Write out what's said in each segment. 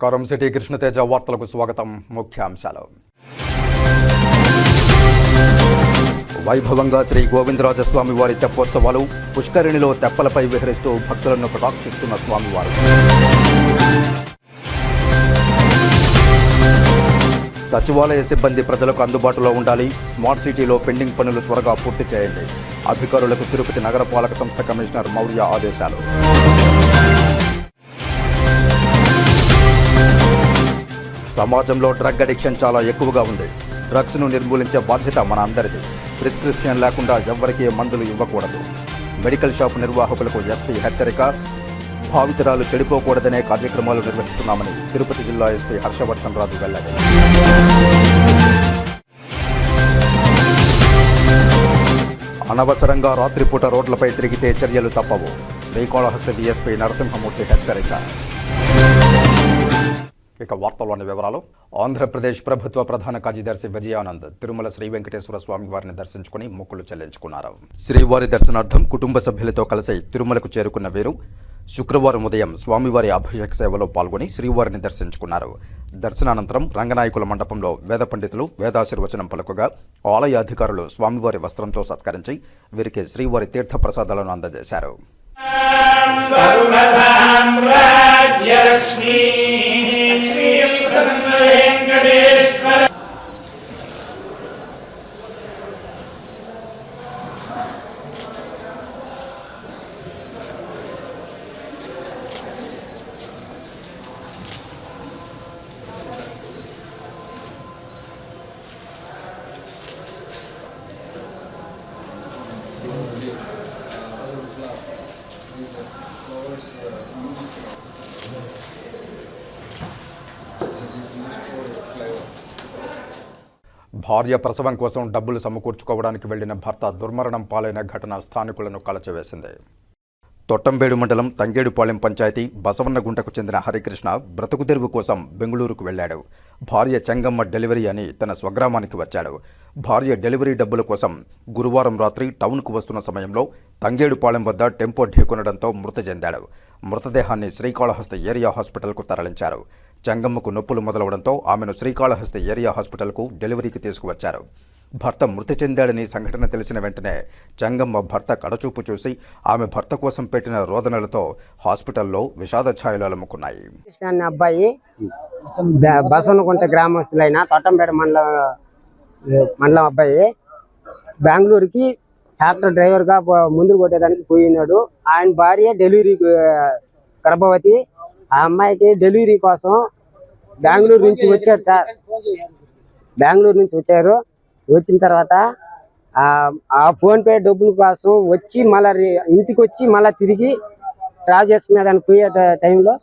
నమస్కారం. సిటీ కృష్ణతేజ వార్తలకు స్వాగతం. ముఖ్యాంశాలు. వైభవంగా శ్రీ గోవిందరాజస్వామి వారి తెప్పోత్సవాలు. పుష్కరిణిలో తెప్పలపై విహరిస్తూ భక్తులను కటాక్షిస్తున్న స్వామివారు. సచివాలయ సిబ్బంది ప్రజలకు అందుబాటులో ఉండాలి. స్మార్ట్ సిటీలో పెండింగ్ పనులు త్వరగా పూర్తి చేయండి. అధికారులకు తిరుపతి నగరపాలక సంస్థ కమిషనర్ మౌర్య ఆదేశాలు. సమాజంలో డ్రగ్ అడిక్షన్ చాలా ఎక్కువగా ఉంది. డ్రగ్స్ను నిర్మూలించే బాధ్యత మన అందరిది. ప్రిస్క్రిప్షన్ లేకుండా ఎవ్వరికీ మందులు ఇవ్వకూడదు. మెడికల్ షాప్ నిర్వాహకులకు ఎస్పీ హెచ్చరిక. భావితరాలు చెడిపోకూడదనే కార్యక్రమాలు నిర్వహిస్తున్నామని తిరుపతి జిల్లా ఎస్పీ హర్షవర్ధన్ రాజు వెల్లడి. అనవసరంగా రాత్రిపూట రోడ్లపై తిరిగితే చర్యలు తప్పవు. శ్రీకాళహస్తి డీఎస్పీ నరసింహమూర్తి హెచ్చరిక. ఇక వార్తల్లోని వివరాలు. ఆంధ్రప్రదేశ్ ప్రభుత్వ ప్రధాన కార్యదర్శి విజయానంద్ తిరుమల శ్రీ వెంకటేశ్వర స్వామి వారిని దర్శించుకుని మొక్కులు చెల్లించుకున్నారు. శ్రీవారి దర్శనార్థం కుటుంబ సభ్యులతో కలిసి తిరుమలకు చేరుకున్న వీరు శుక్రవారం ఉదయం స్వామివారి అభిషేక సేవలో పాల్గొని శ్రీవారిని దర్శించుకున్నారు. దర్శనానంతరం రంగనాయకుల మండపంలో వేద పండితులు వేదాశీర్వచనం పలుకగా ఆలయ అధికారులు స్వామివారి వస్త్రంతో సత్కరించి వీరికి శ్రీవారి తీర్థ ప్రసాదాలను అందజేశారు. భార్య ప్రసవం కోసం డబ్బులు సమకూర్చుకోవడానికి వెళ్లిన భర్త దుర్మరణం పాలైన ఘటన స్థానికులను కలచివేసింది. తొట్టంబేడు మండలం తంగేడుపాలెం పంచాయతీ బసవన్నగుంటకు చెందిన హరికృష్ణ బ్రతుకుదెరువు కోసం బెంగళూరుకు వెళ్లాడు. భార్య చెంగమ్మ డెలివరీ అని తన స్వగ్రామానికి వచ్చాడు. భార్య డెలివరీ డబ్బుల కోసం గురువారం రాత్రి టౌన్కు వస్తున్న సమయంలో తంగేడుపాలెం వద్ద టెంపో ఢీకొనడంతో మృతి చెందాడు. మృతదేహాన్ని శ్రీకాళహస్తి ఏరియా హాస్పిటల్కు తరలించారు. చెంగమ్మకు నొప్పులు మొదలవడంతో ఆమెను శ్రీకాళహస్తి ఏరియా హాస్పిటల్కు డెలివరీకి తీసుకువచ్చారు. భర్త మృతి చెందాడని సంఘటన తెలిసిన వెంటనే చెంగమ్మ భర్త కడచూపు చూసి ఆమె భర్త కోసం పెట్టిన రోదనలతో హాస్పిటల్లో విషాద ఛాయలు అలుముకున్నాయి. అబ్బాయి బసవనగుంట గ్రామస్తులైన తొట్టంపేట మండలం అబ్బాయి బెంగళూరుకి ట్రాక్టర్ డ్రైవర్గా ముందుకు కొట్టేదానికి పోయినాడు. ఆయన భార్య డెలివరీ గర్భవతి. ఆ అమ్మాయికి డెలివరీ కోసం బెంగళూరు నుంచి వచ్చారు సార్. బెంగళూరు నుంచి వచ్చారు. వచ్చిన తర్వాత ఆ ఫోన్పే డబ్బుల కోసం వచ్చి మళ్ళీ ఇంటికి వచ్చి మళ్ళీ తిరిగి డ్రా చేసుకునే దానికి పోయే టైంలో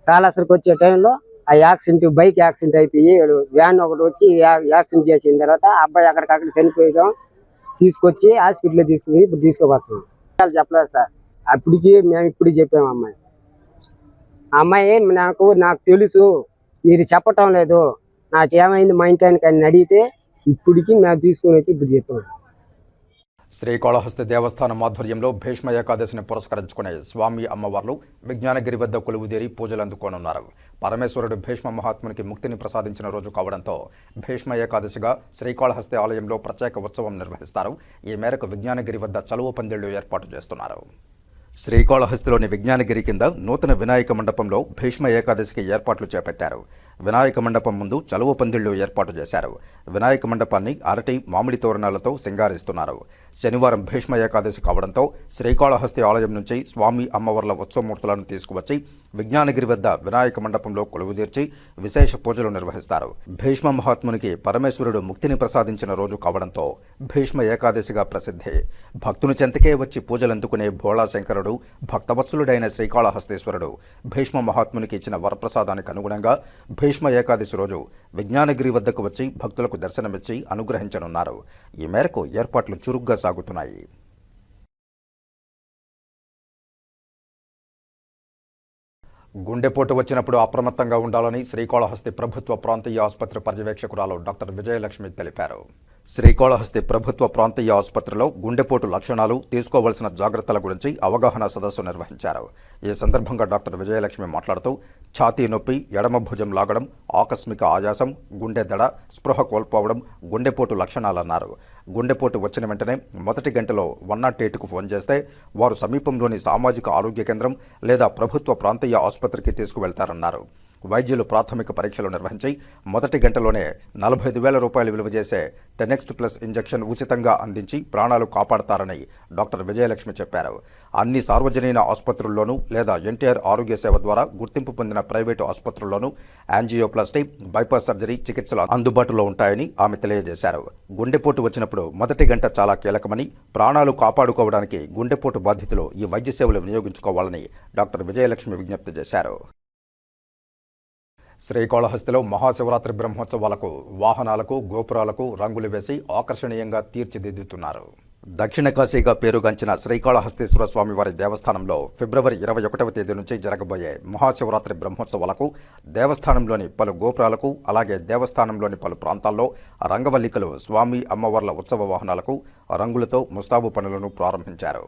కాళేశ్వరికి వచ్చే టైంలో ఆ యాక్సిడెంట్ బైక్ యాక్సిడెంట్ అయిపోయి వ్యాన్ ఒకటి వచ్చి యాక్సిడెంట్ చేసిన తర్వాత అబ్బాయి అక్కడికక్కడ చనిపోయడం తీసుకొచ్చి హాస్పిటల్లో తీసుకుని ఇప్పుడు తీసుకోబడుతున్నాం. చెప్పలేదు సార్. అప్పటికి మేము ఇప్పుడు చెప్పాము అమ్మాయి నాకు తెలుసు, మీరు చెప్పటం లేదు, నాకేమైంది మా ఇంటానికి అని అడిగితే ఇప్పటికి మేము తీసుకుని వచ్చి ఇప్పుడు చెప్పాము. శ్రీకాళహస్తి దేవస్థానం ఆధ్వర్యంలో భీష్మ ఏకాదశిని పురస్కరించుకునే స్వామి అమ్మవార్లు విజ్ఞానగిరి వద్ద కొలువుదేరి పూజలు అందుకోనున్నారు. పరమేశ్వరుడు భీష్మ మహాత్మునికి ముక్తిని ప్రసాదించిన రోజు కావడంతో భీష్మ ఏకాదశిగా శ్రీకాళహస్తి ఆలయంలో ప్రత్యేక ఉత్సవం నిర్వహిస్తారు. ఈ మేరకు విజ్ఞానగిరి వద్ద చలువ పందిళ్లు ఏర్పాటు చేస్తున్నారు. శ్రీకాళహస్తిలోని విజ్ఞానగిరి కింద నూతన వినాయక మండపంలో భీష్మ ఏకాదశికి ఏర్పాట్లు చేపట్టారు. వినాయక మండపం ముందు చలువ పందిళ్లు ఏర్పాటు చేశారు. వినాయక మండపాన్ని అరటి మామిడి తోరణాలతో సింగారిస్తున్నారు. శనివారం భీష్మ ఏకాదశి కావడంతో శ్రీకాళహస్తి ఆలయం నుంచి స్వామి అమ్మవార్ల ఉత్సవమూర్తులను తీసుకువచ్చి విజ్ఞానగిరి వద్ద వినాయక మండపంలో కొలువుదీర్చి విశేష పూజలు నిర్వహిస్తారు. భీష్మ మహాత్మునికి పరమేశ్వరుడు ముక్తిని ప్రసాదించిన రోజు కావడంతో భీష్మ ఏకాదశిగా ప్రసిద్ధి. భక్తుని చెంతకే వచ్చి పూజలందుకునే భోళా శంకరుడు భక్తవత్సలుడైన శ్రీకాళహస్తీశ్వరుడు భీష్మ మహాత్మునికి ఇచ్చిన వరప్రసాదానికి అనుగుణంగా భీష్మ ఏకాదశి రోజు విజ్ఞానగిరి వద్దకు వచ్చి భక్తులకు దర్శనమిచ్చి అనుగ్రహించనున్నారు. ఈ మేరకు ఏర్పాట్లు చురుగ్గా సాగుతున్నాయి. గుండెపోటు వచ్చినప్పుడు అప్రమత్తంగా ఉండాలని శ్రీకాళహస్తి ప్రభుత్వ ప్రాంతీయ ఆసుపత్రి పర్యవేక్షకురాలు డాక్టర్ విజయలక్ష్మి తెలిపారు. శ్రీకాళహస్తి ప్రభుత్వ ప్రాంతీయ ఆసుపత్రిలో గుండెపోటు లక్షణాలు, తీసుకోవాల్సిన జాగ్రత్తల గురించి అవగాహన సదస్సు నిర్వహించారు. ఈ సందర్భంగా డాక్టర్ విజయలక్ష్మి మాట్లాడుతూ ఛాతీ నొప్పి, ఎడమ భుజం లాగడం, ఆకస్మిక ఆయాసం, గుండె దడ, స్పృహ కోల్పోవడం గుండెపోటు లక్షణాలన్నారు. గుండెపోటు వచ్చిన వెంటనే మొదటి గంటలో 108కు ఫోన్ చేస్తే వారు సమీపంలోని సామాజిక ఆరోగ్య కేంద్రం లేదా ప్రభుత్వ ప్రాంతీయ ఆసుపత్రికి తీసుకువెళ్తారన్నారు. వైద్యులు ప్రాథమిక పరీక్షలు నిర్వహించి మొదటి గంటలోనే 45,000 రూపాయలు విలువ చేసే టెనెక్స్ట్ ప్లస్ ఇంజెక్షన్ ఉచితంగా అందించి ప్రాణాలు కాపాడతారని డాక్టర్ విజయలక్ష్మి చెప్పారు. అన్ని సార్వజనీన ఆసుపత్రుల్లోనూ లేదా ఎన్టీఆర్ ఆరోగ్య సేవ ద్వారా గుర్తింపు పొందిన ప్రైవేటు ఆసుపత్రుల్లోనూ యాంజియోప్లాస్టీ, బైపాస్ సర్జరీ చికిత్సలు అందుబాటులో ఉంటాయని ఆమె తెలియజేశారు. గుండెపోటు వచ్చినప్పుడు మొదటి గంట చాలా కీలకమని, ప్రాణాలు కాపాడుకోవడానికి గుండెపోటు బాధితులు ఈ వైద్య సేవలు వినియోగించుకోవాలని డాక్టర్ విజయలక్ష్మి విజ్ఞప్తి చేశారు. శ్రీకాళహస్తిలో మహాశివరాత్రి బ్రహ్మోత్సవాలకు వాహనాలకు, గోపురాలకు రంగులు వేసి ఆకర్షణీయంగా తీర్చిదిద్దుతున్నారు. దక్షిణ కాశీగా పేరుగాంచిన శ్రీకాళహస్తీశ్వర స్వామివారి దేవస్థానంలో ఫిబ్రవరి 21వ తేదీ నుంచి జరగబోయే మహాశివరాత్రి బ్రహ్మోత్సవాలకు దేవస్థానంలోని పలు గోపురాలకు, అలాగే దేవస్థానంలోని పలు ప్రాంతాల్లో రంగవల్లికలు స్వామి అమ్మవార్ల ఉత్సవ వాహనాలకు రంగులతో ముస్తాబు పనులను ప్రారంభించారు.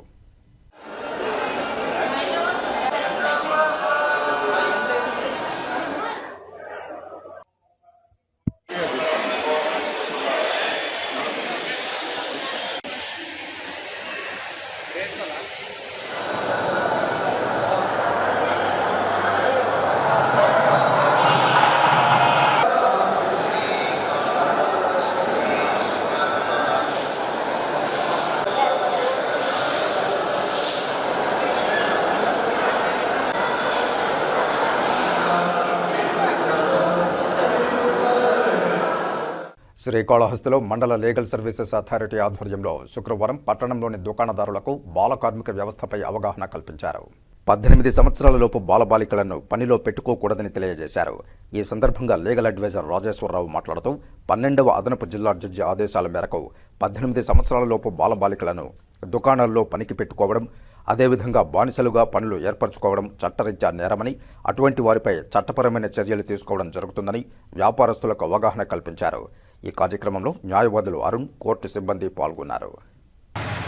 శ్రీకాళహస్తిలో మండల లీగల్ సర్వీసెస్ అథారిటీ ఆధ్వర్యంలో శుక్రవారం పట్టణంలోని దుకాణదారులకు బాల కార్మిక వ్యవస్థపై అవగాహన కల్పించారు. 18 సంవత్సరాలలోపు బాలబాలికలను పనిలో పెట్టుకోకూడదని తెలియజేశారు. ఈ సందర్భంగా లీగల్ అడ్వైజర్ రాజేశ్వరరావు మాట్లాడుతూ 12వ అదనపు జిల్లా జడ్జి ఆదేశాల మేరకు 18 సంవత్సరాలలోపు బాలబాలికలను దుకాణాల్లో పనికి పెట్టుకోవడం, అదేవిధంగా బానిసలుగా పనులు ఏర్పరచుకోవడం చట్టరీత్యా నేరమని, అటువంటి వారిపై చట్టపరమైన చర్యలు తీసుకోవడం జరుగుతుందని వ్యాపారస్తులకు అవగాహన కల్పించారు. ఈ కార్యక్రమంలో న్యాయవాదులు అరుణ్, కోర్టు సిబ్బంది పాల్గొన్నారు.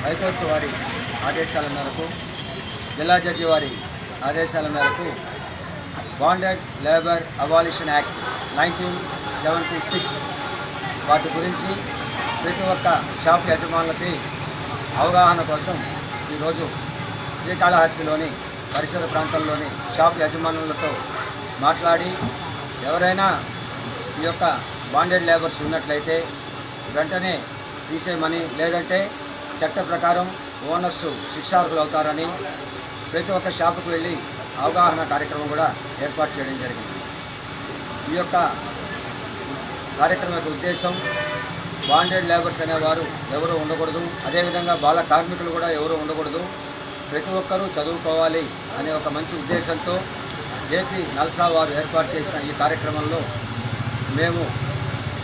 హైకోర్టు వారి ఆదేశాల మేరకు, జిల్లా జడ్జి వారి ఆదేశాల మేరకు బాండెడ్ లేబర్ అబాలిషన్ యాక్ట్ 1976 వాటి గురించి ప్రతి ఒక్క షాప్ యజమానులకి అవగాహన కోసం ఈరోజు శ్రీకాళహస్తిలోని పరిసర ప్రాంతంలోని షాప్ యజమానులతో మాట్లాడి, ఎవరైనా ఈ యొక్క బాండెడ్ లేబర్స్ ఉన్నట్లయితే వెంటనే తీసేయమని, లేదంటే చట్ట ప్రకారం ఓనర్స్ శిక్షార్హులు అవుతారని ప్రతి ఒక్క షాపుకు వెళ్ళి అవగాహన కార్యక్రమం కూడా ఏర్పాటు చేయడం జరిగింది. ఈ యొక్క కార్యక్రమం యొక్క ఉద్దేశం బాండెడ్ లేబర్స్ అనేవారు ఎవరు ఉండకూడదు, అదేవిధంగా బాల కార్మికులు కూడా ఎవరు ఉండకూడదు, ప్రతి ఒక్కరూ చదువుకోవాలి అనే ఒక మంచి ఉద్దేశంతో ఏపీ నల్సా వారు ఏర్పాటు చేసిన ఈ కార్యక్రమంలో మేము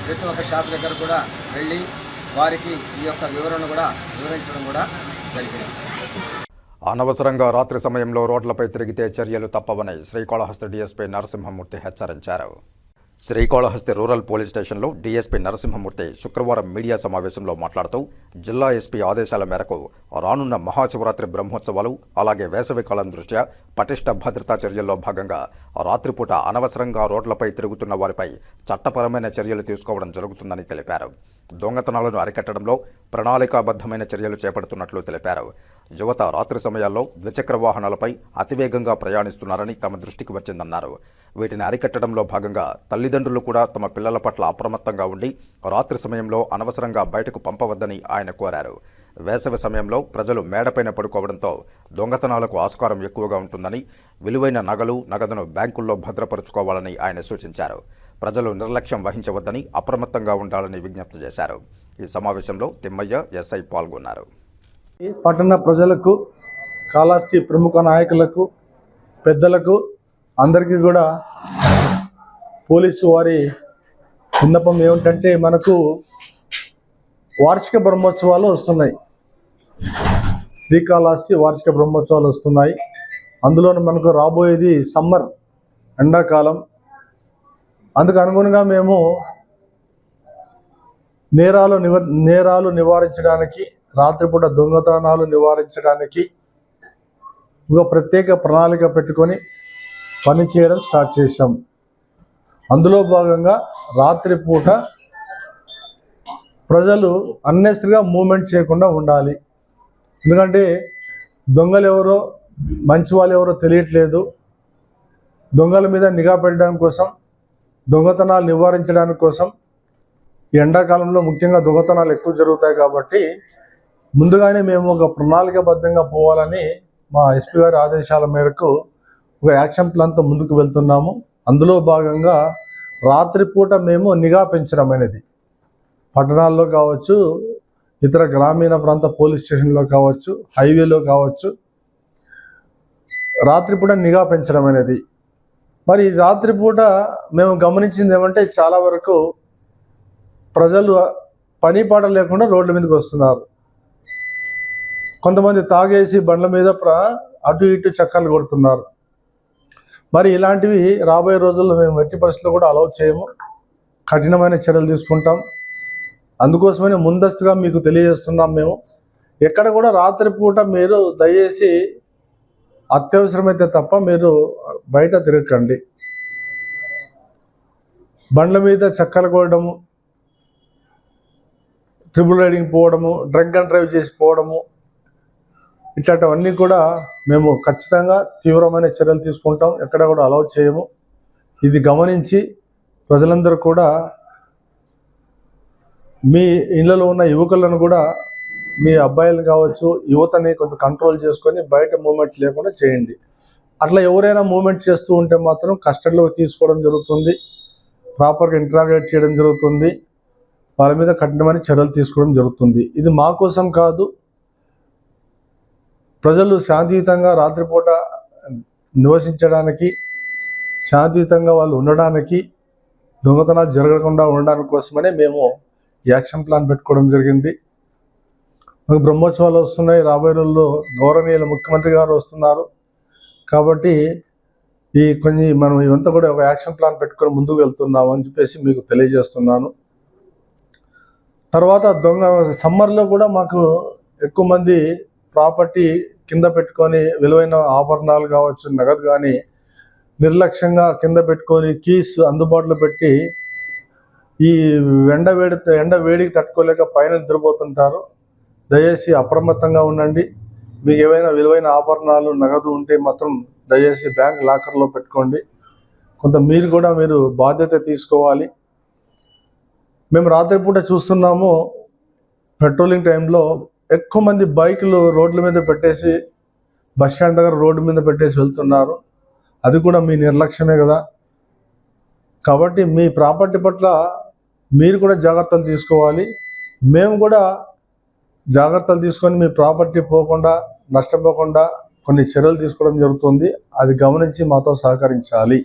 ప్రతి ఒక్క షాప్ దగ్గర కూడా వెళ్ళి వారికి ఈ యొక్క వివరణ కూడా వివరించడం కూడా జరిగింది. అనవసరంగా రాత్రి సమయంలో రోడ్లపై తిరిగితే చర్యలు తప్పవని శ్రీకాళహస్తి డీఎస్పీ నరసింహమూర్తి హెచ్చరించారు. శ్రీకాళహస్తి రూరల్ పోలీస్ స్టేషన్లో డీఎస్పీ నరసింహమూర్తి శుక్రవారం మీడియా సమావేశంలో మాట్లాడుతూ జిల్లా ఎస్పీ ఆదేశాల మేరకు రానున్న మహాశివరాత్రి బ్రహ్మోత్సవాలు, అలాగే వేసవికాలం దృష్ట్యా పటిష్ట భద్రతా చర్యల్లో భాగంగా రాత్రిపూట అనవసరంగా రోడ్లపై తిరుగుతున్న వారిపై చట్టపరమైన చర్యలు తీసుకోవడం జరుగుతుందని తెలిపారు. దొంగతనాలను అరికట్టడంలో ప్రణాళికాబద్ధమైన చర్యలు చేపడుతున్నట్లు తెలిపారు. యువత రాత్రి సమయాల్లో ద్విచక్ర వాహనాలపై అతివేగంగా ప్రయాణిస్తున్నారని తమ దృష్టికి వచ్చిందన్నారు. వీటిని అరికట్టడంలో భాగంగా తల్లిదండ్రులు కూడా తమ పిల్లల పట్ల అప్రమత్తంగా ఉండి రాత్రి సమయంలో అనవసరంగా బయటకు పంపవద్దని ఆయన కోరారు. వేసవి సమయంలో ప్రజలు మేడపైన పడుకోవడంతో దొంగతనాలకు ఆస్కారం ఎక్కువగా ఉంటుందని, విలువైన నగలు, నగదును బ్యాంకుల్లో భద్రపరుచుకోవాలని ఆయన సూచించారు. ప్రజలు నిర్లక్ష్యం వహించవద్దని, అప్రమత్తంగా ఉండాలని విజ్ఞప్తి చేశారు. ఈ సమావేశంలో తిమ్మయ్య, ఎస్ఐ పాల్గొన్నారు. పట్టణ ప్రజలకు, కాళహస్తి ప్రముఖ నాయకులకు, పెద్దలకు అందరికీ కూడా పోలీసు వారి విన్నపం ఏమిటంటే, మనకు వార్షిక బ్రహ్మోత్సవాలు వస్తున్నాయి. శ్రీకాళహస్తి వార్షిక బ్రహ్మోత్సవాలు వస్తున్నాయి. అందులోనే మనకు రాబోయేది సమ్మర్, ఎండాకాలం. అందుకు అనుగుణంగా మేము నేరాలు నివారించడానికి, రాత్రిపూట దొంగతనాలు నివారించడానికి ఒక ప్రత్యేక ప్రణాళిక పెట్టుకొని పని చేయడం స్టార్ట్ చేశాం. అందులో భాగంగా రాత్రిపూట ప్రజలు అన్నెసరిగా మూవ్మెంట్ చేయకుండా ఉండాలి. ఎందుకంటే దొంగలు ఎవరో మంచి వాళ్ళు ఎవరో తెలియట్లేదు. దొంగల మీద నిఘా పెట్టడానికి కోసం, దొంగతనాలు నివారించడానికి కోసం, ఎండాకాలంలో ముఖ్యంగా దొంగతనాలు ఎక్కువ జరుగుతాయి కాబట్టి ముందుగానే మేము ఒక ప్రణాళికాబద్ధంగా పోవాలని మా ఎస్పీ గారి ఆదేశాల మేరకు ఒక యాక్షన్ ప్లాన్తో ముందుకు వెళ్తున్నాము. అందులో భాగంగా రాత్రిపూట మేము నిఘా పెంచడం అనేది పట్టణాల్లో కావచ్చు, ఇతర గ్రామీణ ప్రాంత పోలీస్ స్టేషన్లో కావచ్చు, హైవేలో కావచ్చు, రాత్రిపూట నిఘా పెంచడం అనేది. మరి రాత్రిపూట మేము గమనించింది ఏమంటే చాలా వరకు ప్రజలు పని పాట లేకుండా రోడ్ల మీదకి వస్తున్నారు. కొంతమంది తాగేసి బండ్ల మీద అటు ఇటు చక్కర్లు కొడుతున్నారు. మరి ఇలాంటివి రాబోయే రోజుల్లో మేము ఎట్టి పరిస్థితుల్లో కూడా అలౌ చేయము, కఠినమైన చర్యలు తీసుకుంటాం. అందుకోసమనే ముందస్తుగా మీకు తెలియజేస్తున్నాం. మేము ఎక్కడ కూడా రాత్రిపూట మీరు దయచేసి అత్యవసరమైతే తప్ప మీరు బయట తిరగకండి. బండ్ల మీద చక్కర్లు కొట్టడము, ట్రిపుల్ రైడింగ్ పోవడము, డ్రంక్ అండ్ డ్రైవ్ చేసి పోవడము, ఇట్లాంటివన్నీ కూడా మేము ఖచ్చితంగా తీవ్రమైన చర్యలు తీసుకుంటాం. ఎక్కడ కూడా అలౌ చేయము. ఇది గమనించి ప్రజలందరూ కూడా మీ ఇళ్లలో ఉన్న యువకులను కూడా, మీ అబ్బాయిలు కావచ్చు, యువతని కొంచెం కంట్రోల్ చేసుకొని బయట మూమెంట్ లేకుండా చేయండి. అట్లా ఎవరైనా మూమెంట్ చేస్తూ ఉంటే మాత్రం కస్టడీలోకి తీసుకోవడం జరుగుతుంది, ప్రాపర్గా ఇంట్రాగేట్ చేయడం జరుగుతుంది, వాళ్ళ మీద కఠినమైన చర్యలు తీసుకోవడం జరుగుతుంది. ఇది మా కోసం కాదు, ప్రజలు శాంతియుతంగా రాత్రిపూట నివసించడానికి, శాంతియుతంగా వాళ్ళు ఉండడానికి, దొంగతనాలు జరగకుండా ఉండడానికి కోసమనే మేము యాక్షన్ ప్లాన్ పెట్టుకోవడం జరిగింది. మాకు బ్రహ్మోత్సవాలు వస్తున్నాయి. రాబోయే రోజుల్లో గౌరవనీయుల ముఖ్యమంత్రి గారు వస్తున్నారు కాబట్టి మనం ఇవంతా కూడా ఒక యాక్షన్ ప్లాన్ పెట్టుకొని ముందుకు వెళ్తున్నాము అని చెప్పేసి మీకు తెలియజేస్తున్నాను. తర్వాత సమ్మర్లో కూడా మాకు ఎక్కువ మంది ప్రాపర్టీ కింద పెట్టుకొని విలువైన ఆభరణాలు కావచ్చు, నగదు కానీ నిర్లక్ష్యంగా కింద పెట్టుకొని కీస్ అందుబాటులో పెట్టి ఈ ఎండ వేడికి తట్టుకోలేక పైన నిద్రపోతుంటారు. దయచేసి అప్రమత్తంగా ఉండండి. మీకు ఏవైనా విలువైన ఆభరణాలు, నగదు ఉంటే మాత్రం దయచేసి బ్యాంక్ లాకర్లో పెట్టుకోండి. మీరు బాధ్యత తీసుకోవాలి. మేము రాత్రిపూట చూస్తున్నాము, పెట్రోలింగ్ టైంలో ఎక్కువ మంది బైకులు రోడ్ల మీద పెట్టేసి, బస్ స్టాండ్ దగ్గర రోడ్డు మీద పెట్టేసి వెళ్తున్నారు. అది కూడా మీ నిర్లక్ష్యమే కదా. కాబట్టి మీ ప్రాపర్టీ పట్ల మీరు కూడా జాగ్రత్తలు తీసుకోవాలి. మేము కూడా జాగ్రత్తలు తీసుకొని మీ ప్రాపర్టీ పోకుండా, నష్టపోకుండా కొన్ని చర్యలు తీసుకోవడం జరుగుతుంది. అది గమనించి మాతో సహకరించాలి.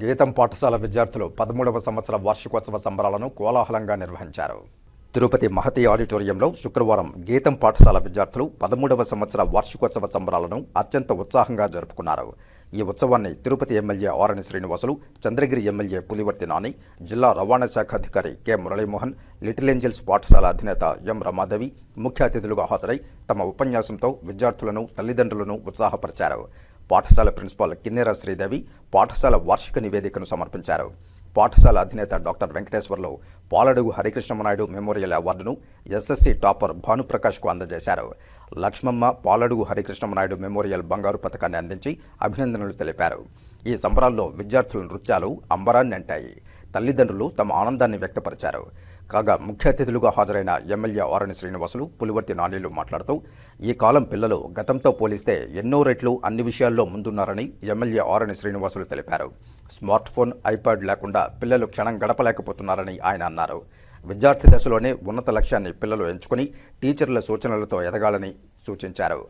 గీతం పాఠశాల విద్యార్థులు 13వ సంవత్సర వార్షికోత్సవ సంబరాలను కోలాహలంగా నిర్వహించారు. తిరుపతి మహతి ఆడిటోరియంలో శుక్రవారం గీతం పాఠశాల విద్యార్థులు 13వ సంవత్సర వార్షికోత్సవ సంబరాలను అత్యంత ఉత్సాహంగా జరుపుకున్నారు. ఈ ఉత్సవాన్ని తిరుపతి ఎమ్మెల్యే ఆరణి శ్రీనివాసులు, చంద్రగిరి ఎమ్మెల్యే పులివర్తి నాని, జిల్లా రవాణా శాఖ అధికారి కె మురళీమోహన్, లిటిల్ ఏంజల్స్ పాఠశాల అధినేత ఎం రమాదేవి ముఖ్య అతిథులుగా హాజరై తమ ఉపన్యాసంతో విద్యార్థులను, తల్లిదండ్రులను ఉత్సాహపరిచారు. పాఠశాల ప్రిన్సిపాల్ కిన్నెర శ్రీదేవి పాఠశాల వార్షిక నివేదికను సమర్పించారు. పాఠశాల అధినేత డాక్టర్ వెంకటేశ్వర్లు పాలడుగు హరికృష్ణమనాయుడు మెమోరియల్ అవార్డును ఎస్ఎస్సి టాపర్ భానుప్రకాష్కు అందజేశారు. లక్ష్మమ్మ పాలడుగు హరికృష్ణమనాయుడు మెమోరియల్ బంగారు పథకాన్ని అందించి అభినందనలు తెలిపారు. ఈ సంబరాల్లో విద్యార్థుల నృత్యాలు అంబరాన్ని అంటాయి. తల్లిదండ్రులు తమ ఆనందాన్ని వ్యక్తపరిచారు. కాగా ముఖ్య అతిథులుగా హాజరైన ఎమ్మెల్యే ఆరణి శ్రీనివాసులు, పులివర్తి నానీలు మాట్లాడుతూ ఈ కాలం పిల్లలు గతంతో పోలిస్తే ఎన్నో రెట్లు అన్ని విషయాల్లో ముందున్నారని ఎమ్మెల్యే ఆరణి శ్రీనివాసులు తెలిపారు. స్మార్ట్ ఫోన్, ఐప్యాడ్ లేకుండా పిల్లలు క్షణం గడపలేకపోతున్నారని ఆయన అన్నారు. విద్యార్థి దశలోనే ఉన్నత లక్ష్యాన్ని పిల్లలు ఎంచుకుని టీచర్ల సూచనలతో ఎదగాలని సూచించారు.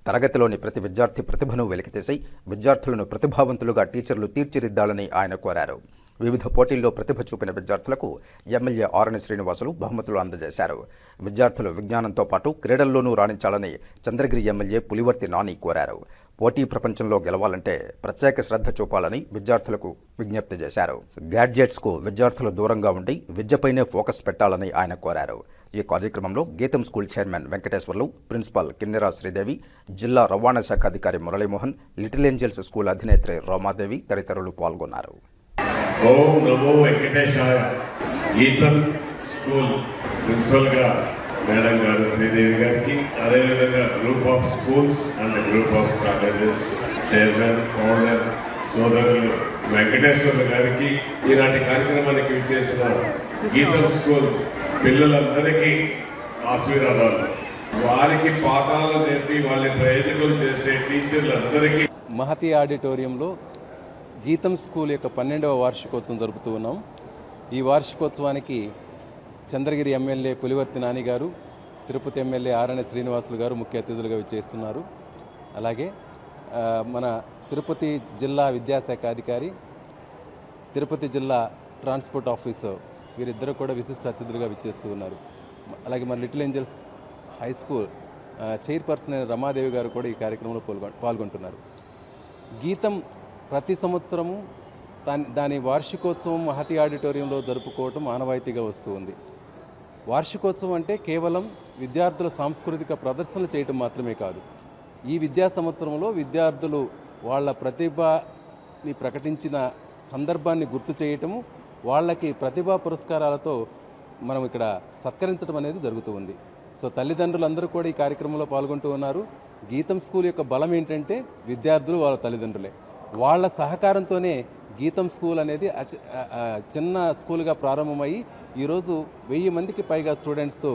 తరగతిలోని ప్రతి విద్యార్థి ప్రతిభను వెలికితీసి విద్యార్థులను ప్రతిభావంతులుగా టీచర్లు తీర్చిదిద్దాలని ఆయన కోరారు. వివిధ పోటీల్లో ప్రతిభ చూపిన విద్యార్థులకు ఎమ్మెల్యే ఆరణి శ్రీనివాసులు బహుమతులు అందజేశారు. విద్యార్థులు విజ్ఞానంతో పాటు క్రీడల్లోనూ రాణించాలని చంద్రగిరి ఎమ్మెల్యే పులివర్తి నాని కోరారు. పోటీ ప్రపంచంలో గెలవాలంటే ప్రత్యేక శ్రద్ధ చూపాలని విద్యార్థులకు విజ్ఞప్తి చేశారు. గ్యాడ్జెట్స్కు విద్యార్థులు దూరంగా ఉండి విద్యపైనే ఫోకస్ పెట్టాలని ఆయన కోరారు. ఈ కార్యక్రమంలో Geetham school chairman Venkateswarlu, principal Kinnera Sridevi, జిల్లా రవాణా శాఖ అధికారి మురళీమోహన్, లిటిల్ ఏంజల్స్ స్కూల్ అధినేత్రి రోమాదేవి తదితరులు పాల్గొన్నారు. ఓం నమో వెంకటేశాయ. గీతం స్కూల్ ప్రిన్సిపల్గా మేడం గారు శ్రీదేవి గారికి, అదేవిధంగా group of schools and group of colleges chairman founder సోదరులు వెంకటేశ్వర్లు గారికి, ఈనాటి కార్యక్రమానికి విచ్చేసిన గీతం స్కూల్ పిల్లలందరికీ ఆశీర్వాదాలు. వారికి పాఠాలు నేర్పి వాళ్ళని ప్రయోజకులు చేసే టీచర్లందరికీ మహతి ఆడిటోరియంలో గీతం స్కూల్ యొక్క 12వ వార్షికోత్సవం జరుపుతూ ఉన్నాం. ఈ వార్షికోత్సవానికి చంద్రగిరి ఎమ్మెల్యే పులివర్తి నాని గారు, తిరుపతి ఎమ్మెల్యే ఆరణి శ్రీనివాసులు గారు ముఖ్య అతిథులుగా విచ్చేస్తున్నారు. అలాగే మన తిరుపతి జిల్లా విద్యాశాఖ అధికారి, తిరుపతి జిల్లా ట్రాన్స్పోర్ట్ ఆఫీసర్ వీరిద్దరూ కూడా విశిష్ట అతిథులుగా విచ్చేస్తూ ఉన్నారు. అలాగే మన little angels high school chairperson అయిన రమాదేవి గారు కూడా ఈ కార్యక్రమంలో పాల్గొంటున్నారు. గీతం ప్రతి సంవత్సరము దాని వార్షికోత్సవం మహతి ఆడిటోరియంలో జరుపుకోవటం ఆనవాయితీగా వస్తూ ఉంది. వార్షికోత్సవం అంటే కేవలం విద్యార్థుల సాంస్కృతిక ప్రదర్శనలు చేయటం మాత్రమే కాదు. ఈ విద్యా సంవత్సరంలో విద్యార్థులు వాళ్ళ ప్రతిభని ప్రకటించిన సందర్భాన్ని గుర్తు చేయటము, వాళ్ళకి ప్రతిభా పురస్కారాలతో మనం ఇక్కడ సత్కరించడం అనేది జరుగుతూ ఉంది. సో తల్లిదండ్రులందరూ కూడా ఈ కార్యక్రమంలో పాల్గొంటూ ఉన్నారు. గీతం స్కూల్ యొక్క బలం ఏంటంటే విద్యార్థులు వాళ్ళ తల్లిదండ్రులే. వాళ్ళ సహకారంతోనే గీతం స్కూల్ అనేది చిన్న స్కూల్గా ప్రారంభమయ్యి ఈరోజు 1000 మందికి పైగా స్టూడెంట్స్తో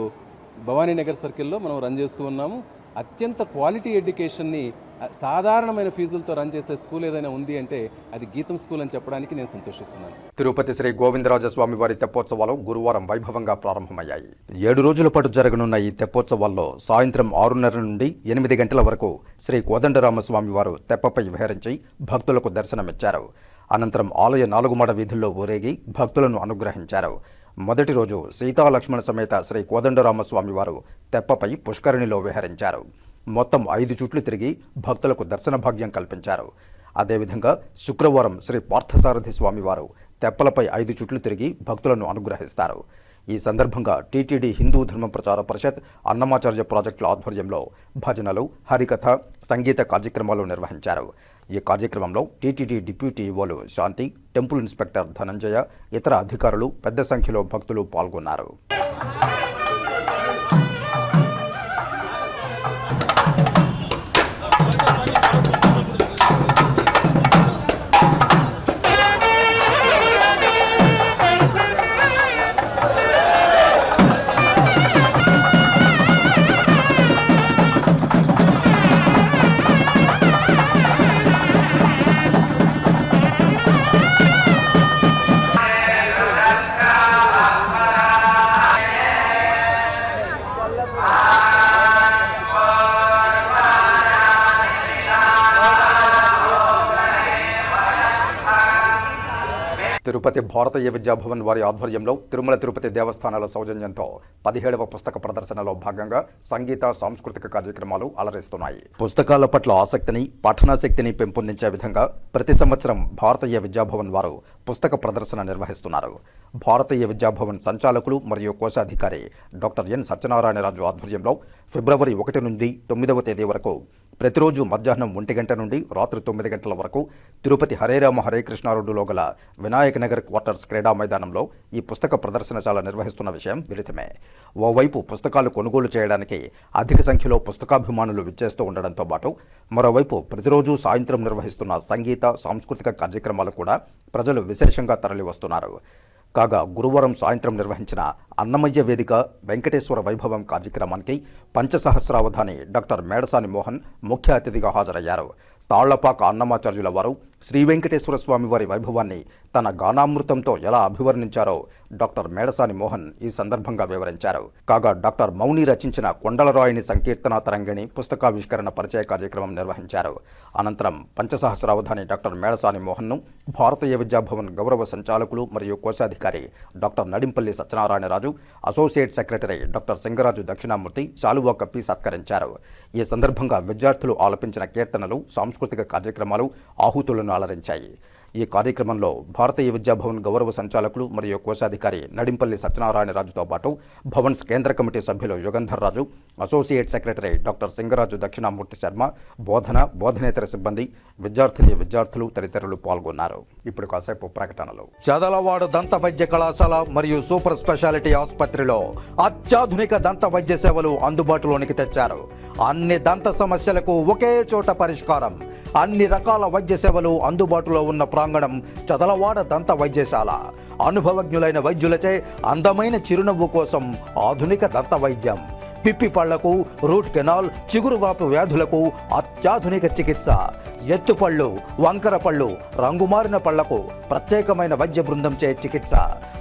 భవానీనగర్ సర్కిల్లో మనం రన్ చేస్తూ ఉన్నాము. అత్యంత క్వాలిటీ ఎడ్యుకేషన్ని సాధారణమైన ఫీజులతో రన్ చేసే స్కూల్ ఏదైనా ఉంది అంటే అది గీతం స్కూల్ అని చెప్పడానికి నేను సంతోషిస్తున్నాను. తిరుపతి శ్రీ గోవిందరాజస్వామి వారి తెప్పోత్సవాలు గురువారం వైభవంగా ప్రారంభమయ్యాయి. 7 రోజుల పాటు జరగనున్న ఈ తెప్పోత్సవాల్లో సాయంత్రం 6:30 నుండి 8 గంటల వరకు శ్రీ కోదండరామస్వామి వారు తెప్పపై విహరించి భక్తులకు దర్శనమిచ్చారు. అనంతరం ఆలయ 4 మాడ వీధుల్లో ఊరేగి భక్తులను అనుగ్రహించారు. మొదటి రోజు సీతాలక్ష్మణ సమేత శ్రీ కోదండరామస్వామి వారు తెప్పపై పుష్కరిణిలో విహరించారు. మొత్తం 5 చుట్లు తిరిగి భక్తులకు దర్శన భాగ్యం కల్పించారు. అదేవిధంగా శుక్రవారం శ్రీ పార్థసారథి స్వామివారు తెప్పలపై 5 చుట్లు తిరిగి భక్తులను అనుగ్రహిస్తారు. ఈ సందర్భంగా టీటీడీ హిందూ ధర్మ ప్రచార పరిషత్ అన్నమాచార్య ప్రాజెక్టుల ఆధ్వర్యంలో భజనలు, హరికథ, సంగీత కార్యక్రమాలు నిర్వహించారు. ఈ కార్యక్రమంలో టీటీడీ డిప్యూటీ ఈవోలు శాంతి, టెంపుల్ ఇన్స్పెక్టర్ ధనంజయ, ఇతర అధికారులు పెద్ద సంఖ్యలో భక్తులు పాల్గొన్నారు. తిరుపతి భారతీయ విద్యాభవన్ వారి ఆధ్వర్యంలో తిరుమల తిరుపతి దేవస్థానాల సౌజన్యంతో 17వ పుస్తక ప్రదర్శనలో భాగంగా సంగీత, సాంస్కృతిక కార్యక్రమాలు అలరిస్తున్నాయి. పుస్తకాల పట్ల ఆసక్తిని, పఠనాశక్తిని పెంపొందించే విధంగా ప్రతి సంవత్సరం భారతీయ విద్యాభవన్ వారు పుస్తక ప్రదర్శన నిర్వహిస్తున్నారు. భారతీయ విద్యాభవన్ సంచాలకులు మరియు కోశాధికారి డాక్టర్ ఎన్ సత్యనారాయణరాజు ఆధ్వర్యంలో ఫిబ్రవరి 1 నుండి 9వ తేదీ వరకు ప్రతిరోజు మధ్యాహ్నం 1 గంట నుండి రాత్రి 9 గంటల వరకు తిరుపతి హరేరామ హరే కృష్ణ రోడ్డులో గల వినాయక నగర్ క్వార్టర్స్ క్రీడా మైదానంలో ఈ పుస్తక ప్రదర్శనశాల నిర్వహిస్తున్న విషయం విదితమే. ఓవైపు పుస్తకాలు కొనుగోలు చేయడానికి అధిక సంఖ్యలో పుస్తకాభిమానులు విచ్చేస్తూ ఉండడంతో పాటు మరోవైపు ప్రతిరోజు సాయంత్రం నిర్వహిస్తున్న సంగీత, సాంస్కృతిక కార్యక్రమాలు కూడా ప్రజలు విశేషంగా తరలివస్తున్నారు. కాగా గురువారం సాయంత్రం నిర్వహించిన అన్నమయ్య వేదిక వెంకటేశ్వర వైభవం కార్యక్రమానికి పంచసహస్రావధాని డాక్టర్ మేడసాని మోహన్ ముఖ్య అతిథిగా హాజరయ్యారు. తాళ్లపాక అన్నమాచార్యుల వారు శ్రీ వెంకటేశ్వర స్వామి వారి వైభవాన్ని తన గానామృతంతో ఎలా అభివర్ణించారో డాక్టర్ మేడసాని మోహన్ ఈ సందర్భంగా వివరించారు. కాగా డాక్టర్ మౌని రచించిన కొండలరాయిని సంకీర్తన తరంగిణి పుస్తకావిష్కరణ పరిచయ కార్యక్రమం నిర్వహించారు. అనంతరం పంచసహస్రావధాని డాక్టర్ మేడసాని మోహన్ను భారతీయ విద్యాభవన్ గౌరవ సంచాలకులు మరియు కోశాధికారి doctor Nadimpalli Satyanarayanaraju, associate secretary doctor Singaraju Dakshinamurthy శాలువా కప్పి సత్కరించారు. ఈ సందర్భంగా విద్యార్థులు ఆలపించిన కీర్తనలు, సాంస్కృతిక కార్యక్రమాలు ఆహుతులను అలరించాయి. ఈ కార్యక్రమంలో భారతీయ విద్యాభవన్ గౌరవ సంచాలకులు మరియు కోశాధికారి నడింపల్లి సత్యనారాయణరాజుతో పాటు భవన్స్ కేంద్ర కమిటీ సభ్యులు Yugandhar Raju, associate secretary doctor Singaraju Dakshinamurthy Sharma, బోధనేతర సిబ్బంది, విద్యార్థులు తదితరులు పాల్గొన్నారు. ఇప్పుడు కాసేపు ప్రకటనలు. చదలవాడ దంత వైద్య కళాశాల మరియు సూపర్ స్పెషాలిటీ ఆసుపత్రిలో అత్యాధునిక దంత వైద్య సేవలు అందుబాటులోనికి తెచ్చారు. అన్ని దంత సమస్యలకు ఒకే చోట పరిష్కారం. అన్ని రకాల వైద్య సేవలు అందుబాటులో ఉన్న ప్రాంగణం చదలవాడ దంత వైద్యశాల. అనుభవజ్ఞులైన వైద్యులచే అందమైన చిరునవ్వు కోసం ఆధునిక దంత వైద్యం. పిప్పి పళ్లకు, రూట్ కెనాల్, చిగురువాపు వ్యాధులకు అత్యాధునిక చికిత్స. ఎత్తుపళ్ళు, వంకర పళ్ళు, రంగుమారిన పళ్లకు ప్రత్యేకమైన వైద్య బృందంచే చికిత్స.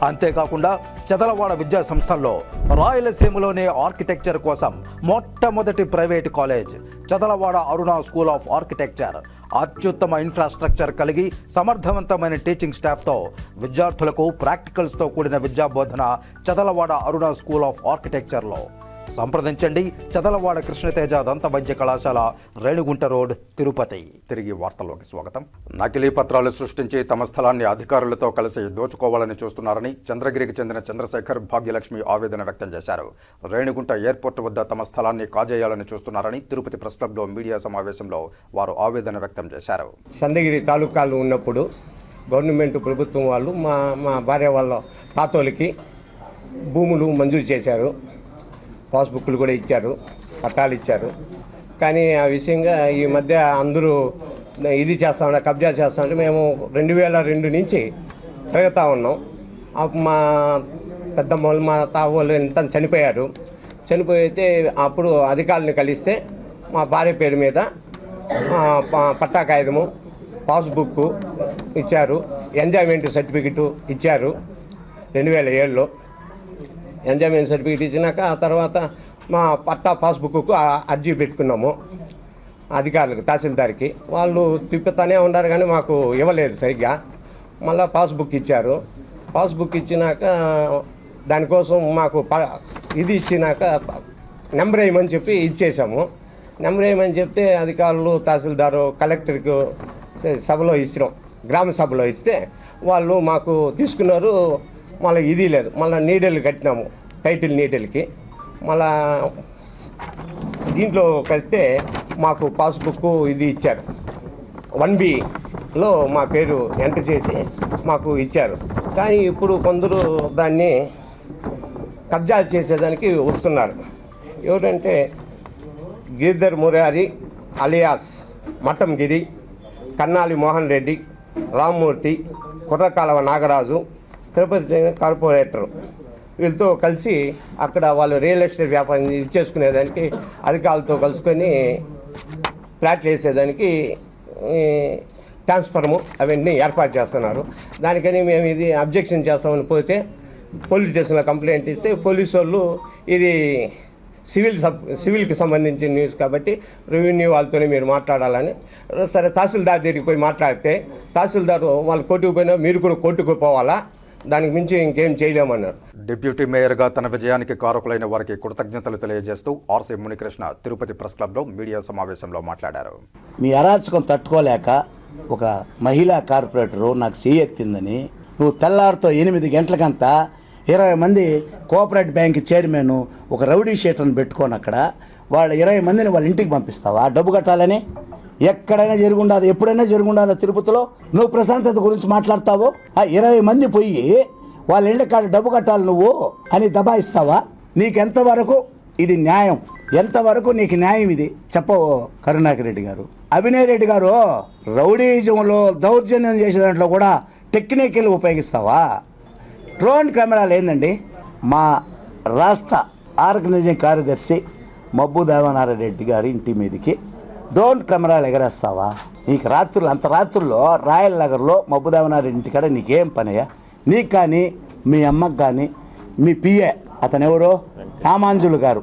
అంతేకాకుండా చదలవాడ విద్యా సంస్థల్లో రాయలసీమలోనే ఆర్కిటెక్చర్ కోసం మొట్టమొదటి private college Chadalavada Aruna school of architecture. అత్యుత్తమ ఇన్ఫ్రాస్ట్రక్చర్ కలిగి సమర్థవంతమైన టీచింగ్ స్టాఫ్తో విద్యార్థులకు ప్రాక్టికల్స్తో కూడిన విద్యాబోధన చదలవాడ అరుణ స్కూల్ ఆఫ్ ఆర్కిటెక్చర్లో. సంప్రదించండి. చదలవాడ కృష్ణతేజ దంత వైద్య కళాశాల, రేణిగుంట రోడ్, తిరుపతి. తిరిగి వార్తల్లోకి స్వాగతం. నకిలీ పత్రాలు సృష్టించి తమ స్థలాన్ని అధికారులతో కలిసి దోచుకోవాలని చూస్తున్నారని చంద్రగిరికి చెందిన చంద్రశేఖర్, భాగ్యలక్ష్మి ఆవేదన వ్యక్తం చేశారు. రేణిగుంట ఎయిర్పోర్ట్ వద్ద తమ స్థలాన్ని కాజేయాలని చూస్తున్నారని తిరుపతి ప్రెస్ క్లబ్లో మీడియా సమావేశంలో వారు ఆవేదన వ్యక్తం చేశారు. చంద్రగిరి తాలూకాలు ఉన్నప్పుడు గవర్నమెంట్ ప్రభుత్వం వాళ్ళు మా భార్య వాళ్ళ తాతోళ్ళకి భూములు మంజూరు చేశారు. పాస్బుక్లు కూడా ఇచ్చారు, పట్టాలు ఇచ్చారు. కానీ ఆ విషయంగా ఈ మధ్య అందరూ ఇది చేస్తామంటే, కబ్జా చేస్తామంటే మేము 2002 నుంచి తిరుగుతూ ఉన్నాం. మా పెద్దమ్మ వాళ్ళు, మా తాత వాళ్ళు ఎంత చనిపోయారు. చనిపోయితే అప్పుడు అధికారులను కలిస్తే మా భార్య పేరు మీద పట్టా కాగితము, పాస్బుక్ ఇచ్చారు, ఎంజాయ్మెంట్ సర్టిఫికెట్ ఇచ్చారు. 2007లో ఎంజాయ్మెంట్ సర్టిఫికేట్ ఇచ్చినాక ఆ తర్వాత మా పట్టా పాస్బుక్కు అర్జీ పెట్టుకున్నాము అధికారులకు, తహసీల్దార్కి. వాళ్ళు తిప్పుతానే ఉన్నారు కానీ మాకు ఇవ్వలేదు సరిగ్గా. మళ్ళీ పాస్బుక్ ఇచ్చారు. పాస్బుక్ ఇచ్చినాక దానికోసం మాకు ఇది ఇచ్చినాక నెంబర్ వేయమని చెప్పి ఇచ్చేసాము. నెంబర్ వేయమని చెప్తే అధికారులు, తహసీల్దారు, కలెక్టర్కు సభలో ఇచ్చినాం, గ్రామ సభలో ఇస్తే వాళ్ళు మాకు తీసుకున్నారు. మళ్ళీ ఇది లేదు, మళ్ళీ నీడలు కట్టినాము, టైటిల్ నీడలకి. మళ్ళా దీంట్లో కడితే మాకు పాస్బుక్ ఇది ఇచ్చారు. 1Bలో మా పేరు ఎంటర్ చేసి మాకు ఇచ్చారు. కానీ ఇప్పుడు కొందరు దాన్ని కబ్జా చేసేదానికి వస్తున్నారు. ఎవరంటే గిరిధర్ మురారి అలియాస్ మఠంగిరి, కన్నాలి మోహన్ రెడ్డి, రామ్మూర్తి, కుర్రకాలవ నాగరాజు, తిరుపతి కార్పొరేటర్, వీళ్ళతో కలిసి అక్కడ వాళ్ళు రియల్ ఎస్టేట్ వ్యాపారం చేసుకునేదానికి అధికారులతో కలుసుకొని ఫ్లాట్లు వేసేదానికి ట్రాన్స్ఫర్ము అవన్నీ ఏర్పాటు చేస్తున్నారు. దానికని మేము ఇది అబ్జెక్షన్ చేస్తామని పోతే పోలీస్ స్టేషన్లో కంప్లైంట్ ఇస్తే పోలీసు వాళ్ళు ఇది సివిల్కి సంబంధించిన న్యూస్ కాబట్టి రెవెన్యూ వాళ్ళతోనే మీరు మాట్లాడాలని. సరే తహసీల్దార్ దగ్గరికి పోయి మాట్లాడితే తహసీల్దారు వాళ్ళు కోర్టుకు పోయినా మీరు కూడా కోర్టుకు పోవాలా, దానికి మించి ఇంకేం చేయలేమన్నారు. డిప్యూటీ మేయర్గా తన విజయానికి కారకులైన వారికి కృతజ్ఞతలు తెలియజేస్తూ ఆర్సీ మునికృష్ణ తిరుపతి ప్రెస్ క్లబ్లో మీడియా సమావేశంలో మాట్లాడారు. మీ అరాచకం తట్టుకోలేక ఒక మహిళా కార్పొరేటరు నాకు చేయెత్తిందని నువ్వు తెల్లారితో 8 గంటలకంతా 20 మంది కోఆపరేటివ్ బ్యాంక్ చైర్మన్ ఒక రౌడీ షీటర్ని పెట్టుకొని అక్కడ వాళ్ళ 20 మందిని వాళ్ళ ఇంటికి పంపిస్తావా డబ్బు కట్టాలని? ఎక్కడైనా జరుగుండదు, ఎప్పుడైనా జరుగుండదా తిరుపతిలో? నువ్వు ప్రశాంతత గురించి మాట్లాడతావు. ఆ 20 మంది పోయి వాళ్ళ ఇళ్ళ కాడ డబ్బు కట్టాలి నువ్వు అని దబాయిస్తావా? నీకెంతవరకు ఇది న్యాయం? ఎంతవరకు నీకు న్యాయం ఇది చెప్పవు కరుణాకర్ రెడ్డి గారు. అభినయ్ రెడ్డి గారు రౌడీజంలో దౌర్జన్యం చేసే దాంట్లో కూడా టెక్నికల్ ఉపయోగిస్తావా? డ్రోన్ కెమెరాలు ఏందండి? మా రాష్ట్ర ఆర్గనైజింగ్ కార్యదర్శి మబ్బు దేవనారాయణ రెడ్డి గారి ఇంటి మీదకి డ్రోన్ కెమెరాలు ఎగరేస్తావా? నీకు రాత్రులు అంత రాత్రుల్లో రాయల్ నగర్లో మబ్బుదామనారి ఇంటికాడ నీకేం పనయ్యా? నీకు కానీ మీ అమ్మకు కానీ మీ పిఏ అతను ఎవరో రామాంజులు గారు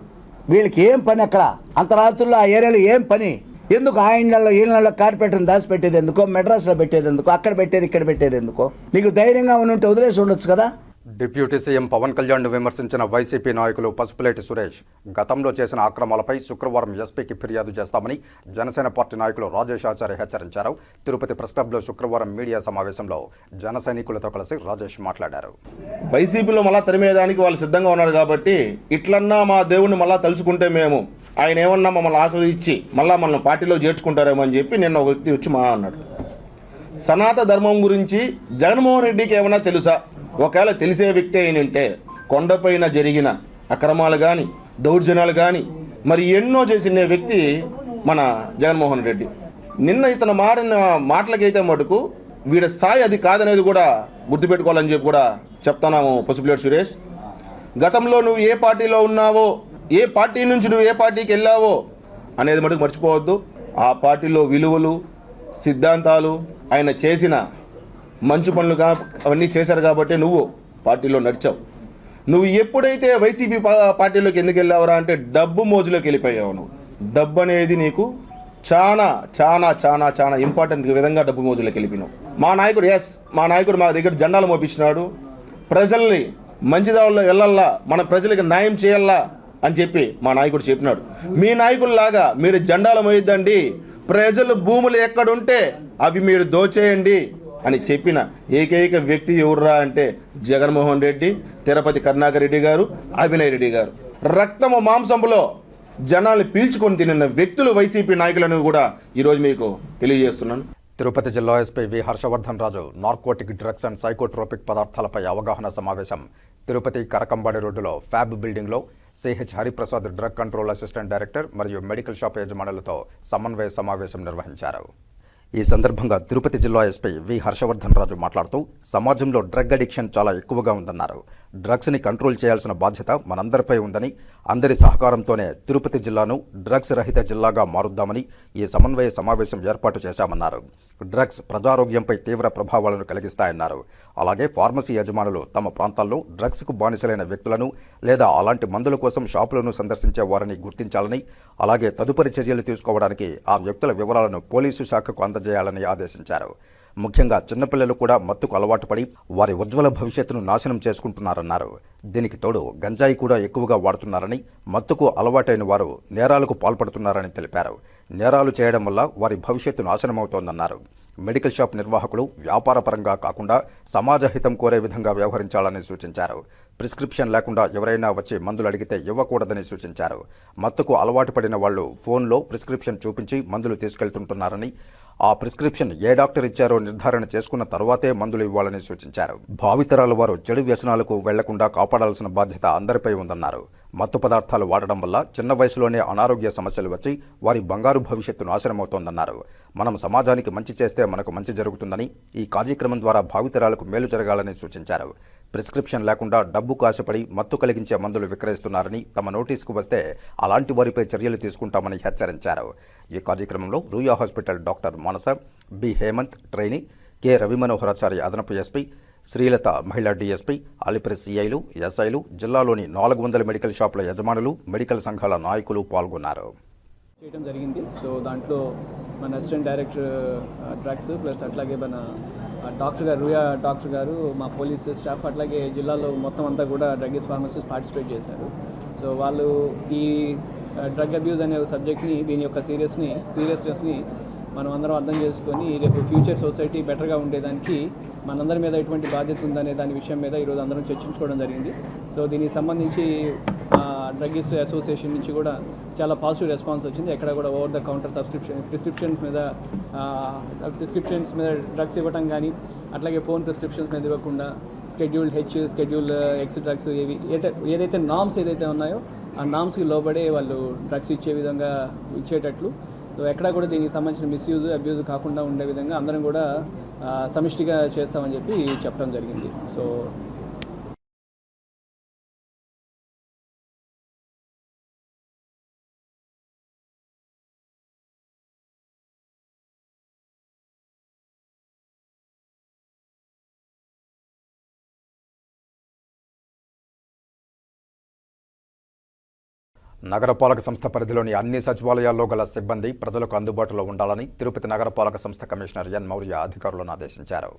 వీళ్ళకి ఏం పని అక్కడ? అంత రాత్రుల్లో ఆ ఏరియాలో ఏం పని? ఎందుకు ఆ ఇళ్ళల్లో ఈళ్ళల్లో కార్పొరేటర్ని దాచిపెట్టేది ఎందుకో, మెడ్రాస్లో పెట్టేది ఎందుకో, అక్కడ పెట్టేది ఇక్కడ పెట్టేది ఎందుకో? నీకు ధైర్యంగా ఉంటే వదిలేసి ఉండొచ్చు కదా. డిప్యూటీ సీఎం పవన్ కళ్యాణ్ను విమర్శించిన వైసీపీ నాయకులు పసుపులేటి సురేష్ గతంలో చేసిన అక్రమాలపై శుక్రవారం ఎస్పీకి ఫిర్యాదు చేస్తామని జనసేన పార్టీ నాయకులు రాజేష్ ఆచార్య హెచ్చరించారు. తిరుపతి ప్రెస్ క్లబ్లో శుక్రవారం మీడియా సమావేశంలో జన సైనికులతో కలిసి రాజేష్ మాట్లాడారు. వైసీపీలో మళ్ళా తరిమేయడానికి వాళ్ళు సిద్ధంగా ఉన్నారు కాబట్టి ఇట్లన్నా మా దేవుణ్ణి మళ్ళా తలుచుకుంటే మేము ఆయన ఏమన్నా మమ్మల్ని ఆశీర్వదించి మళ్ళా మనల్ని పార్టీలో చేర్చుకుంటారేమో అని చెప్పి నిన్న ఒక వ్యక్తి వచ్చి మా అన్నాడు. సనాతన ధర్మం గురించి జగన్మోహన్ రెడ్డికి ఏమన్నా తెలుసా? ఒకవేళ తెలిసే వ్యక్తి అయినంటే కొండపైన జరిగిన అక్రమాలు కానీ దౌర్జన్యాలు కానీ మరి ఎన్నో చేసిన వ్యక్తి మన జగన్మోహన్ రెడ్డి. నిన్న ఇతను మారిన మాటలకైతే మటుకు వీడి స్థాయి అది కాదనేది కూడా గుర్తుపెట్టుకోవాలని చెప్పి కూడా చెప్తున్నాము పసుపులేటి సురేష్. గతంలో నువ్వు ఏ పార్టీలో ఉన్నావో, ఏ పార్టీ నుంచి నువ్వు ఏ పార్టీకి వెళ్ళావో అనేది మటుకు మర్చిపోవద్దు. ఆ పార్టీలో విలువలు సిద్ధాంతాలు ఆయన చేసిన మంచి పనులు అవన్నీ చేశారు కాబట్టి నువ్వు పార్టీలో నడిచావు. నువ్వు ఎప్పుడైతే వైసీపీ పార్టీలోకి ఎందుకు వెళ్ళావురా అంటే డబ్బు మోజులోకి వెళ్ళిపోయావు. నువ్వు డబ్బు అనేది నీకు చాలా చాలా చాలా చాలా ఇంపార్టెంట్ విధంగా డబ్బు మోజులోకి వెళ్ళిపోయినావు. మా నాయకుడు మా దగ్గర జెండాలు మోపించినాడు. ప్రజల్ని మంచిదారుల్లో వెళ్ళల్లా, మన ప్రజలకు న్యాయం చేయాలా అని చెప్పి మా నాయకుడు చెప్పినాడు. మీ నాయకుల్లాగా మీరు జెండాలు మోయొద్దండి, ప్రజలు భూములు ఎక్కడుంటే అవి మీరు దోచేయండి అని చెప్పిన ఏకైక వ్యక్తి ఎవర్రా అంటే జగన్మోహన్ రెడ్డి, తిరుపతి కరుణాకర్ రెడ్డి గారు, అభినయ్ రెడ్డి గారు. రక్తము మాంసంలో జనాల్ని పీల్చుకొని తినిన వ్యక్తులు వైసీపీ నాయకులను కూడా ఈరోజు మీకు తెలియజేస్తున్నాను. తిరుపతి జిల్లా SP V Harshavardhan Raju narcotic drugs and psychotropic పదార్థాలపై అవగాహన సమావేశం తిరుపతి కరకంబాడి రోడ్డులో ఫ్యాబ్ బిల్డింగ్లో CH Hariprasad drug control assistant director మరియు మెడికల్ షాప్ యజమానులతో సమన్వయ సమావేశం నిర్వహించారు. ఈ సందర్భంగా తిరుపతి జిల్లా ఎస్పీ వి హర్షవర్ధన్ రాజు మాట్లాడుతూ సమాజంలో డ్రగ్ అడిక్షన్ చాలా ఎక్కువగా ఉందన్నారు. డ్రగ్స్ని కంట్రోల్ చేయాల్సిన బాధ్యత మనందరిపై ఉందని, అందరి సహకారంతోనే తిరుపతి జిల్లాను డ్రగ్స్ రహిత జిల్లాగా మారుద్దామని ఈ సమన్వయ సమావేశం ఏర్పాటు చేశామన్నారు. డ్రగ్స్ ప్రజారోగ్యంపై తీవ్ర ప్రభావాలను కలిగిస్తాయన్నారు. అలాగే ఫార్మసీ యజమానులు తమ ప్రాంతాల్లో డ్రగ్స్కు బానిసలైన వ్యక్తులను లేదా అలాంటి మందుల కోసం షాపులను సందర్శించే వారిని గుర్తించాలని, అలాగే తదుపరి చర్యలు తీసుకోవడానికి ఆ వ్యక్తుల వివరాలను పోలీసు శాఖకు అందజేయాలని ఆదేశించారు. ముఖ్యంగా చిన్నపిల్లలు కూడా మత్తుకు అలవాటు పడి వారి ఉజ్వల భవిష్యత్తును నాశనం చేసుకుంటున్నారన్నారు. దీనికి తోడు గంజాయి కూడా ఎక్కువగా వాడుతున్నారని, మత్తుకు అలవాటైన వారు నేరాలకు పాల్పడుతున్నారని తెలిపారు. నేరాలు చేయడం వల్ల వారి భవిష్యత్తు నాశనమవుతోందన్నారు. మెడికల్ షాప్ నిర్వాహకులు వ్యాపారపరంగా కాకుండా సమాజ హితం కోరే విధంగా వ్యవహరించాలని సూచించారు. ప్రిస్క్రిప్షన్ లేకుండా ఎవరైనా వచ్చి మందులు అడిగితే ఇవ్వకూడదని సూచించారు. మత్తుకు అలవాటు పడిన వాళ్లు ఫోన్లో ప్రిస్క్రిప్షన్ చూపించి మందులు తీసుకెళ్తుంటున్నారని, ఆ ప్రిస్క్రిప్షన్ ఏ డాక్టర్ ఇచ్చారో నిర్ధారణ చేసుకున్న తర్వాతే మందులు ఇవ్వాలని సూచించారు. భావితరాల వారు చెడు వ్యసనాలకు వెళ్లకుండా కాపాడాల్సిన బాధ్యత అందరిపై ఉందన్నారు. మత్తు పదార్థాలు వాడడం వల్ల చిన్న వయసులోనే అనారోగ్య సమస్యలు వచ్చి వారి బంగారు భవిష్యత్తు నాశనమవుతోందన్నారు. మనం సమాజానికి మంచి చేస్తే మనకు మంచి జరుగుతుందని, ఈ కార్యక్రమం ద్వారా భావితరాలకు మేలు జరగాలని సూచించారు. ప్రిస్క్రిప్షన్ లేకుండా డబ్బు కాశపడి మత్తు కలిగించే మందులు విక్రయిస్తున్నారని తమ నోటీసుకు వస్తే అలాంటి వారిపై చర్యలు తీసుకుంటామని హెచ్చరించారు. ఈ కార్యక్రమంలో రూయా హాస్పిటల్ డాక్టర్ మానస, B Hemant trainee, K Ravi Manohara Chari అదనపు ఎస్పీ, శ్రీలత మహిళా డీఎస్పీ, అలిపిరి సిఐలు, ఎస్ఐలు, జిల్లాలోని 400 మెడికల్ షాపుల యజమానులు, మెడికల్ సంఘాల నాయకులు పాల్గొన్నారు. చేయడం జరిగింది. సో దాంట్లో మన అసిస్టెంట్ డైరెక్టర్ డ్రగ్స్ ప్లస్ అట్లాగే మన డాక్టర్ గారు, రూయా డాక్టర్ గారు, మా పోలీస్ స్టాఫ్, అట్లాగే జిల్లాలో మొత్తం అంతా కూడా డ్రగ్స్ ఫార్మసిస్ట్ పార్టిసిపేట్ చేశారు. సో వాళ్ళు ఈ డ్రగ్ అబ్యూజ్ అనే సబ్జెక్ట్ని, దీని యొక్క సీరియస్నెస్ని మనం అందరం అర్థం చేసుకొని రేపు ఫ్యూచర్ సొసైటీ బెటర్గా ఉండేదానికి మనందరి మీద ఎటువంటి బాధ్యత ఉందనే దాని విషయం మీద ఈరోజు అందరం చర్చించుకోవడం జరిగింది. సో దీనికి సంబంధించి డ్రగ్గిస్ట్ అసోసియేషన్ నుంచి కూడా చాలా పాజిటివ్ రెస్పాన్స్ వచ్చింది. ఎక్కడ కూడా ఓవర్ ద కౌంటర్ ప్రిస్క్రిప్షన్స్ మీద డ్రగ్స్ ఇవ్వటం కానీ, అట్లాగే ఫోన్ ప్రిస్క్రిప్షన్స్ మీద ఇవ్వకుండా schedule H, schedule X drugs ఏదైతే నామ్స్ ఏదైతే ఉన్నాయో ఆ నామ్స్కి లోబడే వాళ్ళు డ్రగ్స్ ఇచ్చే విధంగా ఇచ్చేటట్లు, సో ఎక్కడా కూడా దీనికి సంబంధించిన మిస్యూజ్, అబ్యూజ్ కాకుండా ఉండే విధంగా అందరం కూడా సమిష్టిగా చేస్తామని చెప్పి చెప్పడం జరిగింది. సో నగరపాలక సంస్థ పరిధిలోని అన్ని సచివాలయాల్లో గల సిబ్బంది ప్రజలకు అందుబాటులో ఉండాలని తిరుపతి నగరపాలక సంస్థ కమిషనర్ ఎన్ మౌర్య అధికారులను ఆదేశించారు.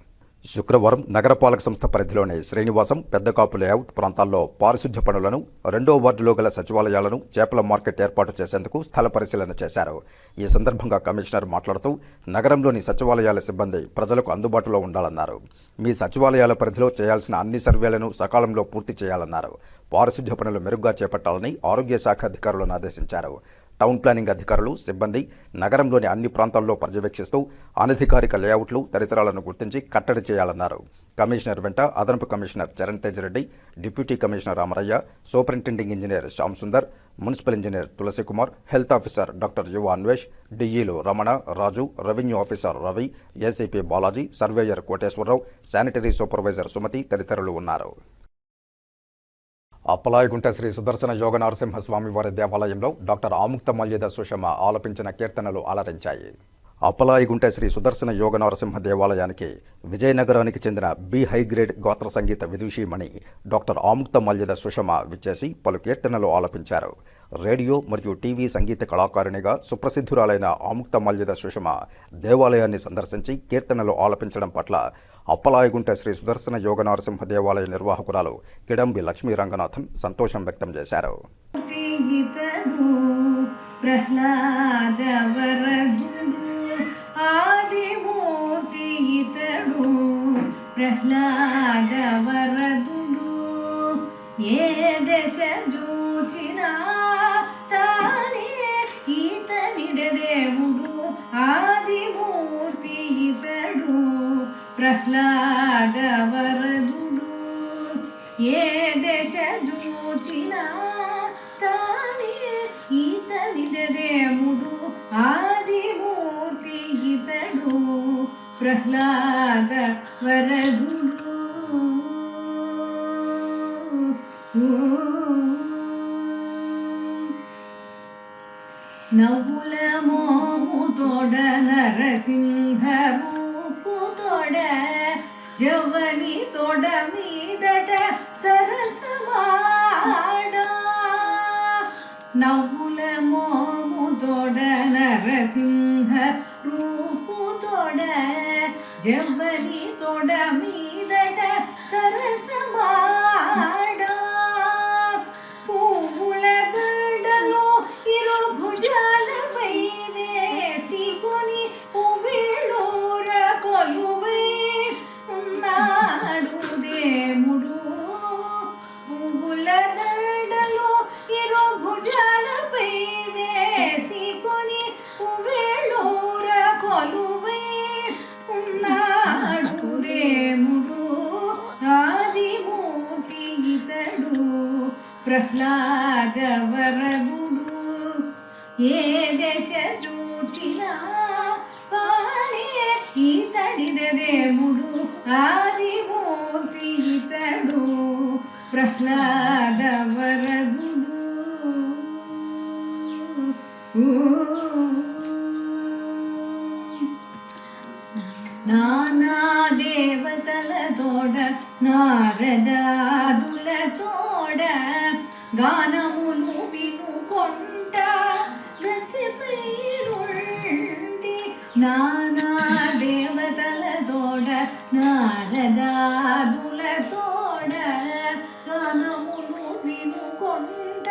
శుక్రవారం నగరపాలక సంస్థ పరిధిలోని శ్రీనివాసం, పెద్దకాపు లేఅవుట్ ప్రాంతాల్లో పారిశుధ్య పనులను, 2వ వార్డులో గల సచివాలయాలను, చేపల మార్కెట్ ఏర్పాటు చేసేందుకు స్థల పరిశీలన చేశారు. ఈ సందర్భంగా కమిషనర్ మాట్లాడుతూ నగరంలోని సచివాలయాల సిబ్బంది ప్రజలకు అందుబాటులో ఉండాలన్నారు. మీ సచివాలయాల పరిధిలో చేయాల్సిన అన్ని సర్వేలను సకాలంలో పూర్తి చేయాలన్నారు. పారిశుధ్య పనులు మెరుగ్గా చేపట్టాలని ఆరోగ్య శాఖ అధికారులను ఆదేశించారు. టౌన్ ప్లానింగ్ అధికారులు, సిబ్బంది నగరంలోని అన్ని ప్రాంతాల్లో పర్యవేక్షిస్తూ అనధికారిక లేఅవుట్లు తదితరాలను గుర్తించి కట్టడి చేయాలన్నారు. కమిషనర్ వెంట అదనపు commissioner Charan Tej Reddy, deputy commissioner Amaraiah, superintending engineer Shyam Sundar, municipal engineer Tulasi Kumar, health officer doctor Yuva Anvesh, డిఈలు Ramana, Raju, revenue officer Ravi, ACP Balaji, surveyor Koteswararao, sanitary supervisor Sumathi తదితరులు ఉన్నారు. అప్పలాయగుంట శ్రీ సుదర్శన యోగ నరసింహస్వామి వారి దేవాలయంలో డాక్టర్ ఆముక్త మల్యద సుషమ ఆలపించిన కీర్తనలు అలరించాయి. అప్పలాయగుంట శ్రీ సుదర్శన యోగ నరసింహ దేవాలయానికి విజయనగరానికి చెందిన బి హైగ్రేడ్ గోత్ర సంగీత విదూషీమణి డాక్టర్ ఆముక్త మల్యద సుషమ విచ్చేసి పలు కీర్తనలు ఆలపించారు. రేడియో మరియు టీవీ సంగీత కళాకారిణిగా సుప్రసిద్ధురాలైన ఆముక్త మల్యద సుషమ దేవాలయాన్ని సందర్శించి కీర్తనలు ఆలపించడం పట్ల అప్పలాయగుంట శ్రీ సుదర్శన యోగ నరసింహ దేవాలయ నిర్వాహకురాలు కిడంబి లక్ష్మీ రంగనాథన్ సంతోషం వ్యక్తం చేశారు. ఆదిమూర్తి ఇతడు ప్రహ్లాద వరదుడు, ఏ దశ చూచినా తానే ఈతనిడ దేవుడు. ఆదిమూర్తి ఇతడు ప్రహ్లాద వరదుడు, ఏ దశ చూచినా తానే ఈతనిడ దేవుడు. ఆదిమూర్తి ఇతడు ప్రహ్లాద వరదుడు. నవ్వుల మోము తోడ నరసింహ రూపు తోడ, జవని తోడ మీదట సరసమాడ. నవ్వుల మోము తోడ నరసింహ రూపు తోడ, జవని తోడ మీదట సరసమాడ. పువ్వుల దండలో ఇరు భుజాలపై వేసికొని ఉవిళ్ళూర కొలువై ఉన్నాడు దేవుడు. పువ్వుల దండలో ఇరు భుజాలపై వేసికొని ఉవిళ్ళూర కొలువై ఉన్నాడు దేవుడు. ఆదిమూర్తి ఇతడు ప్రహ్లాద వరదుడు, ఏ దశ చూచినా పాలే ఈతడిద దేవుడు. ఆదిమూర్తి ఇతడు ప్రహ్లాద వరదుడు. నానా దేవతల తోడ నారదాదుల తోడ, గానములు వినుకొంట గతిపై నుండి. నానా దేవతల తోడ నారదాదుల తోడ, గానములు వినుకొంట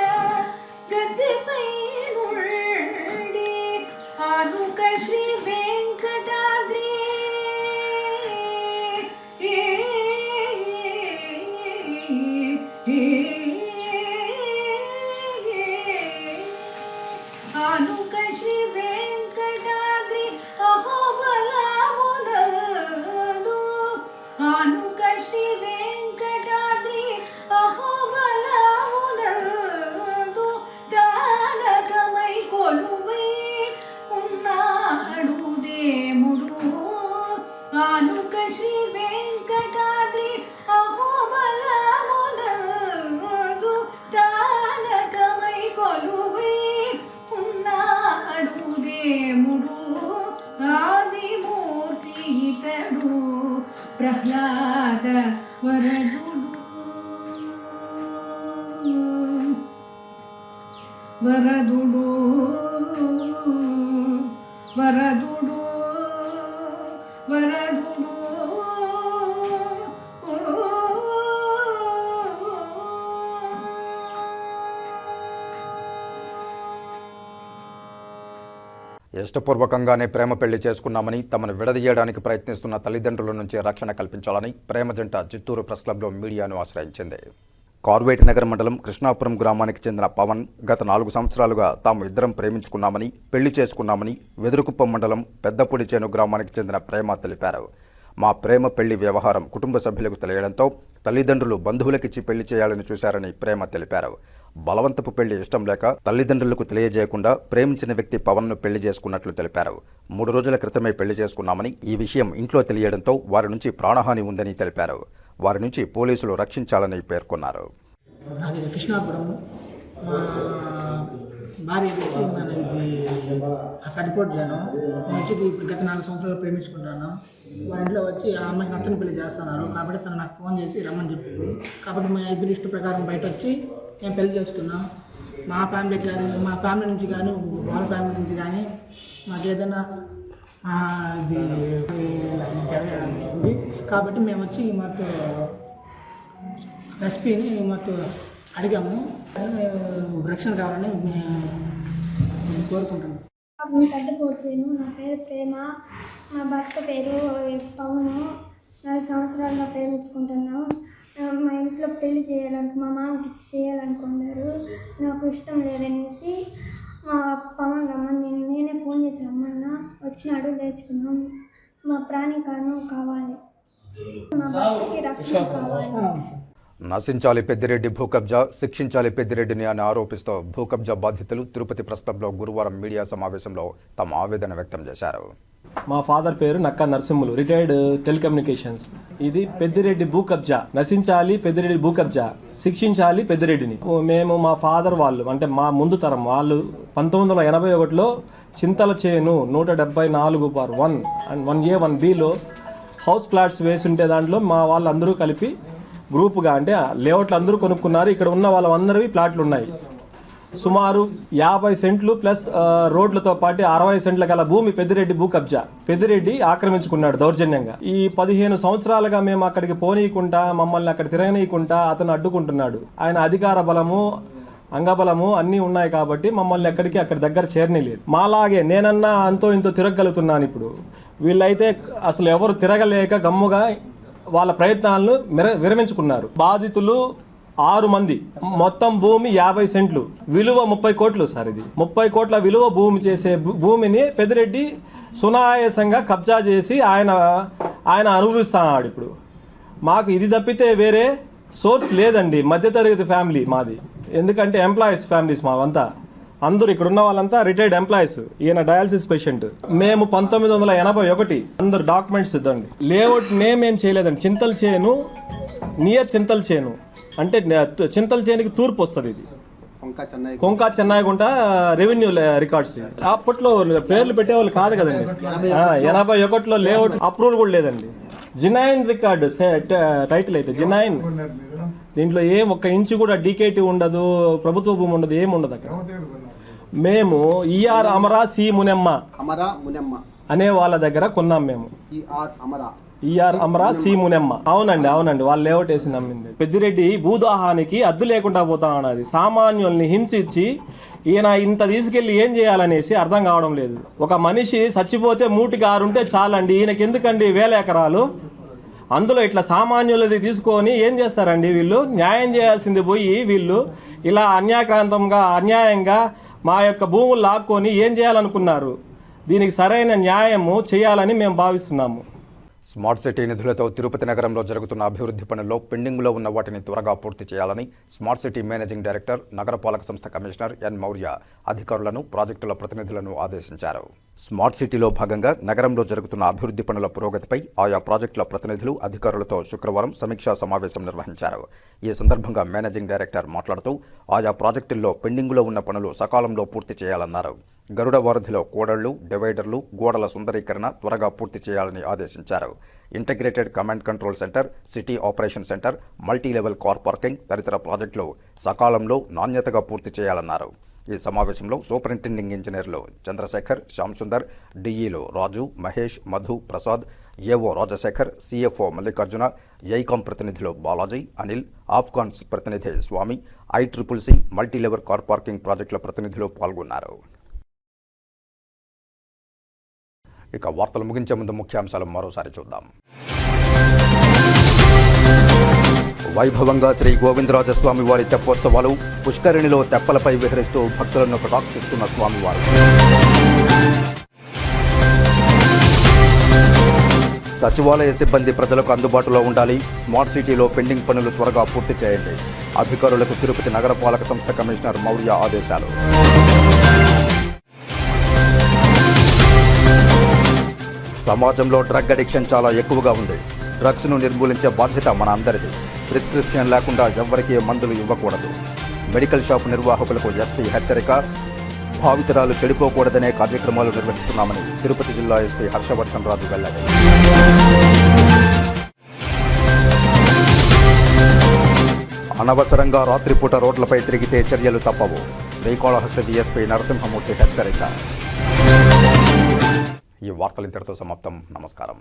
గతిపై నుండి. ఆనుక శ్రీ వెంకటాద్రి ఆనుక శ్రీ వెంకటాద్రి అహోబలమునందు, ఆనుక శ్రీ వరదుడు వరదుడు వరదుడు ఇష్టపూర్వకంగానే ప్రేమ పెళ్లి చేసుకున్నామని తమను విడదీయడానికి ప్రయత్నిస్తున్న తల్లిదండ్రుల నుంచి రక్షణ కల్పించాలని ప్రేమ జంట చిత్తూరు ప్రెస్ క్లబ్లో మీడియాను ఆశ్రయించింది. కార్వేటి నగర మండలం కృష్ణాపురం గ్రామానికి చెందిన పవన్ గత 4 సంవత్సరాలుగా తాము ఇద్దరం ప్రేమించుకున్నామని పెళ్లి చేసుకున్నామని వెదురుకుప్పం మండలం పెద్దపూడిచేను గ్రామానికి చెందిన ప్రేమ తెలిపారు. మా ప్రేమ పెళ్లి వ్యవహారం కుటుంబ సభ్యులకు తెలియడంతో తల్లిదండ్రులు బంధువులకిచ్చి పెళ్లి చేయాలని చూశారని ప్రేమ తెలిపారు. బలవంతపు పెళ్లి ఇష్టం లేక తల్లిదండ్రులకు తెలియజేయకుండా ప్రేమించిన వ్యక్తి పవన్ను పెళ్లి చేసుకున్నట్లు తెలిపారు. 3 రోజుల క్రితమే పెళ్లి చేసుకున్నామని ఈ విషయం ఇంట్లో తెలియడంతో వారి నుంచి ప్రాణహాని ఉందని తెలిపారు. వారి నుంచి పోలీసులు రక్షించాలని పేర్కొన్నారు. కృష్ణాపురం భార్య కడిపోట్లేను వచ్చి ఇప్పుడు గత 4 సంవత్సరాలు ప్రేమించుకుంటాను. వాళ్ళ ఇంట్లో వచ్చి ఆ అమ్మాయికి నచ్చని పెళ్లి చేస్తున్నారు కాబట్టి తను నాకు ఫోన్ చేసి రమ్మని చెప్పింది. కాబట్టి మా ఇద్దరు ఇష్ట ప్రకారం బయట వచ్చి మేము పెళ్లి చేసుకున్నాం. మా ఫ్యామిలీకి కానీ మా ఫ్యామిలీ నుంచి కానీ వాళ్ళ ఫ్యామిలీ నుంచి కానీ మాకు ఏదైనా ఇది జరగడానికి కాబట్టి మేము వచ్చి మాకు ఎస్పీని మాకు అడిగాము. రక్షణ కావాలని మేము కోరుకుంటున్నాం. పెద్దపోర్చేను. నా పేరు ప్రేమ. మా భర్త పేరు పవను. 4 సంవత్సరాలుగా ప్రేమించుకుంటున్నాం. మా ఇంట్లో పెళ్లి మా మామకి చేయాలనుకున్నారు. నాకు ఇష్టం లేదనేసి మా పవన్ రమ్మని నేనే ఫోన్ చేసి రమ్మన్నా. వచ్చినాడు, తెచ్చుకున్నాం. మా ప్రాణికాను కావాలి. మా భర్తకి రక్షణ కావాలి. నశించాలి పెద్దిరెడ్డి భూ కబ్జా, శిక్షించాలి పెద్దిరెడ్డిని అని ఆరోపిస్తూ భూ కబ్జా బాధితులు తిరుపతి ప్రెస్ క్లబ్లో గురువారం మీడియా సమావేశంలో తమ ఆవేదన వ్యక్తం చేశారు. మా ఫాదర్ పేరు నక్కా నరసింహులు, రిటైర్డ్ టెలికమ్యూనికేషన్స్. ఇది పెద్దిరెడ్డి భూ కబ్జా. నశించాలి పెద్దిరెడ్డి భూ కబ్జా, శిక్షించాలి పెద్దిరెడ్డిని. మేము మా ఫాదర్ వాళ్ళు అంటే మా ముందు తరం వాళ్ళు 1981లో చింతల చేను 174/1 అండ్ 1A 1Bలో హౌస్ ప్లాట్స్ వేసి ఉంటే దాంట్లో మా వాళ్ళందరూ కలిపి గ్రూపుగా అంటే లేఅవుట్లు అందరూ కొనుక్కున్నారు. ఇక్కడ ఉన్న వాళ్ళందరివి ప్లాట్లు ఉన్నాయి. సుమారు 50 సెంట్లు ప్లస్ రోడ్లతో పాటు 60 సెంట్ల గల భూమి పెద్దిరెడ్డి భూ కబ్జా. పెద్దిరెడ్డి ఆక్రమించుకున్నాడు దౌర్జన్యంగా. ఈ 15 సంవత్సరాలుగా మేము అక్కడికి పోనీయకుండా, మమ్మల్ని అక్కడ తిరగనీయకుండా అతను అడ్డుకుంటున్నాడు. ఆయన అధికార బలము, అంగబలము అన్నీ ఉన్నాయి కాబట్టి మమ్మల్ని అక్కడి దగ్గర చేరనీలేదు. మాలాగే నేనన్నా అంతో ఇంతో తిరగలుగుతున్నాను. ఇప్పుడు వీళ్ళైతే అసలు ఎవరు తిరగలేక గమ్ముగా వాళ్ళ ప్రయత్నాలను విరమించుకున్నారు. బాధితులు 6 మంది. మొత్తం భూమి 50 సెంట్లు, విలువ 30 కోట్లు సార్. ఇది 30 కోట్ల విలువ భూమి చేసే భూమిని పెద్దిరెడ్డి సునాయాసంగా కబ్జా చేసి ఆయన అనుభవిస్తున్నాడు. ఇప్పుడు మాకు ఇది తప్పితే వేరే సోర్స్ లేదండి. మధ్యతరగతి ఫ్యామిలీ మాది. ఎందుకంటే ఎంప్లాయీస్ ఫ్యామిలీస్ మావంతా. అందరూ ఇక్కడ ఉన్న వాళ్ళంతా రిటైర్డ్ ఎంప్లాయీస్. ఈయన డయాలసిస్ పేషెంట్. మేము 1981 అందరు డాక్యుమెంట్స్ ఇద్దండి. లేఅవుట్ నేమ్ ఏం చేయలేదండి. చింతల చేను, నియర్ చింతల చేను అంటే చింతల చేనుకి తూర్పు వస్తుంది. ఇది కొంకా చెన్నాయిగుంట రెవెన్యూ రికార్డ్స్. అప్పట్లో పేర్లు పెట్టేవాళ్ళు కాదు కదండి. 81లో లేఅవుట్ అప్రూవల్ కూడా లేదండి. జినైన్ రికార్డు టైటిల్ అయితే జినైన్. దీంట్లో ఏం 1 ఇంచు కూడా డీకేటీ ఉండదు, ప్రభుత్వ భూమి ఉండదు, ఏమి ఉండదు అక్కడ. మేము ఈఆర్ అమరా సి మునెమ్మ అనే వాళ్ళ దగ్గర కొన్నాం. మేము ఈఆర్ అమరా సి మునెమ్మ. అవునండి వాళ్ళు లేఅవుట్ వేసి నమ్మింది. పెద్దిరెడ్డి భూదాహానికి అద్దు లేకుండా పోతా ఉన్నది. సామాన్యుల్ని హింసించి ఈయన ఇంత తీసుకెళ్లి ఏం చేయాలనేసి అర్థం కావడం లేదు. ఒక మనిషి చచ్చిపోతే 3-6 ఉంటే చాలండి. ఈయనకి ఎందుకండి 1000 ఎకరాలు? అందులో ఇట్లా సామాన్యులది తీసుకొని ఏం చేస్తారండి వీళ్ళు? న్యాయం చేయాల్సింది పోయి వీళ్ళు ఇలా అన్యాయంగా మా యొక్క భూములు లాక్కొని ఏం చేయాలనుకున్నారు? దీనికి సరైన న్యాయము చేయాలని మేము భావిస్తున్నాము. స్మార్ట్ సిటీ నిధులతో తిరుపతి నగరంలో జరుగుతున్న అభివృద్ధి పనుల్లో పెండింగ్లో ఉన్న వాటిని త్వరగా పూర్తి చేయాలని స్మార్ట్ సిటీ మేనేజింగ్ డైరెక్టర్, నగరపాలక సంస్థ కమిషనర్ ఎన్ మౌర్య అధికారులను, ప్రాజెక్టుల ప్రతినిధులను ఆదేశించారు. స్మార్ట్ సిటీలో భాగంగా నగరంలో జరుగుతున్న అభివృద్ధి పనుల పురోగతిపై ఆయా ప్రాజెక్టుల ప్రతినిధులు, అధికారులతో శుక్రవారం సమీక్షా సమావేశం నిర్వహించారు. ఈ సందర్భంగా మేనేజింగ్ డైరెక్టర్ మాట్లాడుతూ ఆయా ప్రాజెక్టుల్లో పెండింగ్లో ఉన్న పనులు సకాలంలో పూర్తి చేయాలన్నారు. గరుడ వారధిలో కూడళ్లు, డివైడర్లు, గోడల సుందరీకరణ త్వరగా పూర్తి చేయాలని ఆదేశించారు. Integrated command control centre, city operation centre, multi level car parking తదితర ప్రాజెక్టులు సకాలంలో నాణ్యతగా పూర్తి చేయాలన్నారు. ఈ సమావేశంలో సూపరింటెండింగ్ ఇంజనీర్లు చంద్రశేఖర్, శ్యామ్ సుందర్, డిఈలు రాజు, మహేష్, మధు, ప్రసాద్, ఏఓ రాజశేఖర్, సిఎఫ్ఓ మల్లికార్జున, ఐకామ్ ప్రతినిధులు బాలాజీ, అనిల్, ఆప్కాన్స్ ప్రతినిధి స్వామి, ICCC మల్టీలెవర్ కార్ పార్కింగ్ ప్రాజెక్టుల ప్రతినిధులు పాల్గొన్నారు. ఇక వార్తలు ముగించే ముందు ముఖ్యాంశాలు మరోసారి చూద్దాం. వైభవంగా శ్రీ గోవిందరాజస్వామి వారి తెప్పోత్సవాలు. పుష్కరిణిలో తెప్పలపై విహరిస్తూ భక్తులను కటాక్షిస్తున్న స్వామివారు. సచివాలయ సిబ్బంది ప్రజలకు అందుబాటులో ఉండాలి. స్మార్ట్ సిటీలో పెండింగ్ పనులు త్వరగా పూర్తి చేయండి. అధికారులకు తిరుపతి నగరపాలక సంస్థ కమిషనర్ మౌర్య ఆదేశాలు. సమాజంలో డ్రగ్ అడిక్షన్ చాలా ఎక్కువగా ఉంది. డ్రగ్స్ను నిర్మూలించే బాధ్యత మన అందరిది. ప్రిస్క్రిప్షన్ లేకుండా ఎవ్వరికీ మందులు ఇవ్వకూడదు. మెడికల్ షాప్ నిర్వాహకులకు ఎస్పీ హెచ్చరిక. భావితరాలు చెడిపోకూడదనే కార్యక్రమాలు నిర్వహిస్తున్నామని తిరుపతి జిల్లా ఎస్పీ హర్షవర్ధన్ రాజు వెల్లడి. అనవసరంగా రాత్రిపూట రోడ్లపై తిరిగితే చర్యలు తప్పవు. శ్రీకాళహస్తి డీఎస్పీ నరసింహమూర్తి హెచ్చరిక. ఈ వార్తలు ఇంతటితో సమాప్తం. నమస్కారం.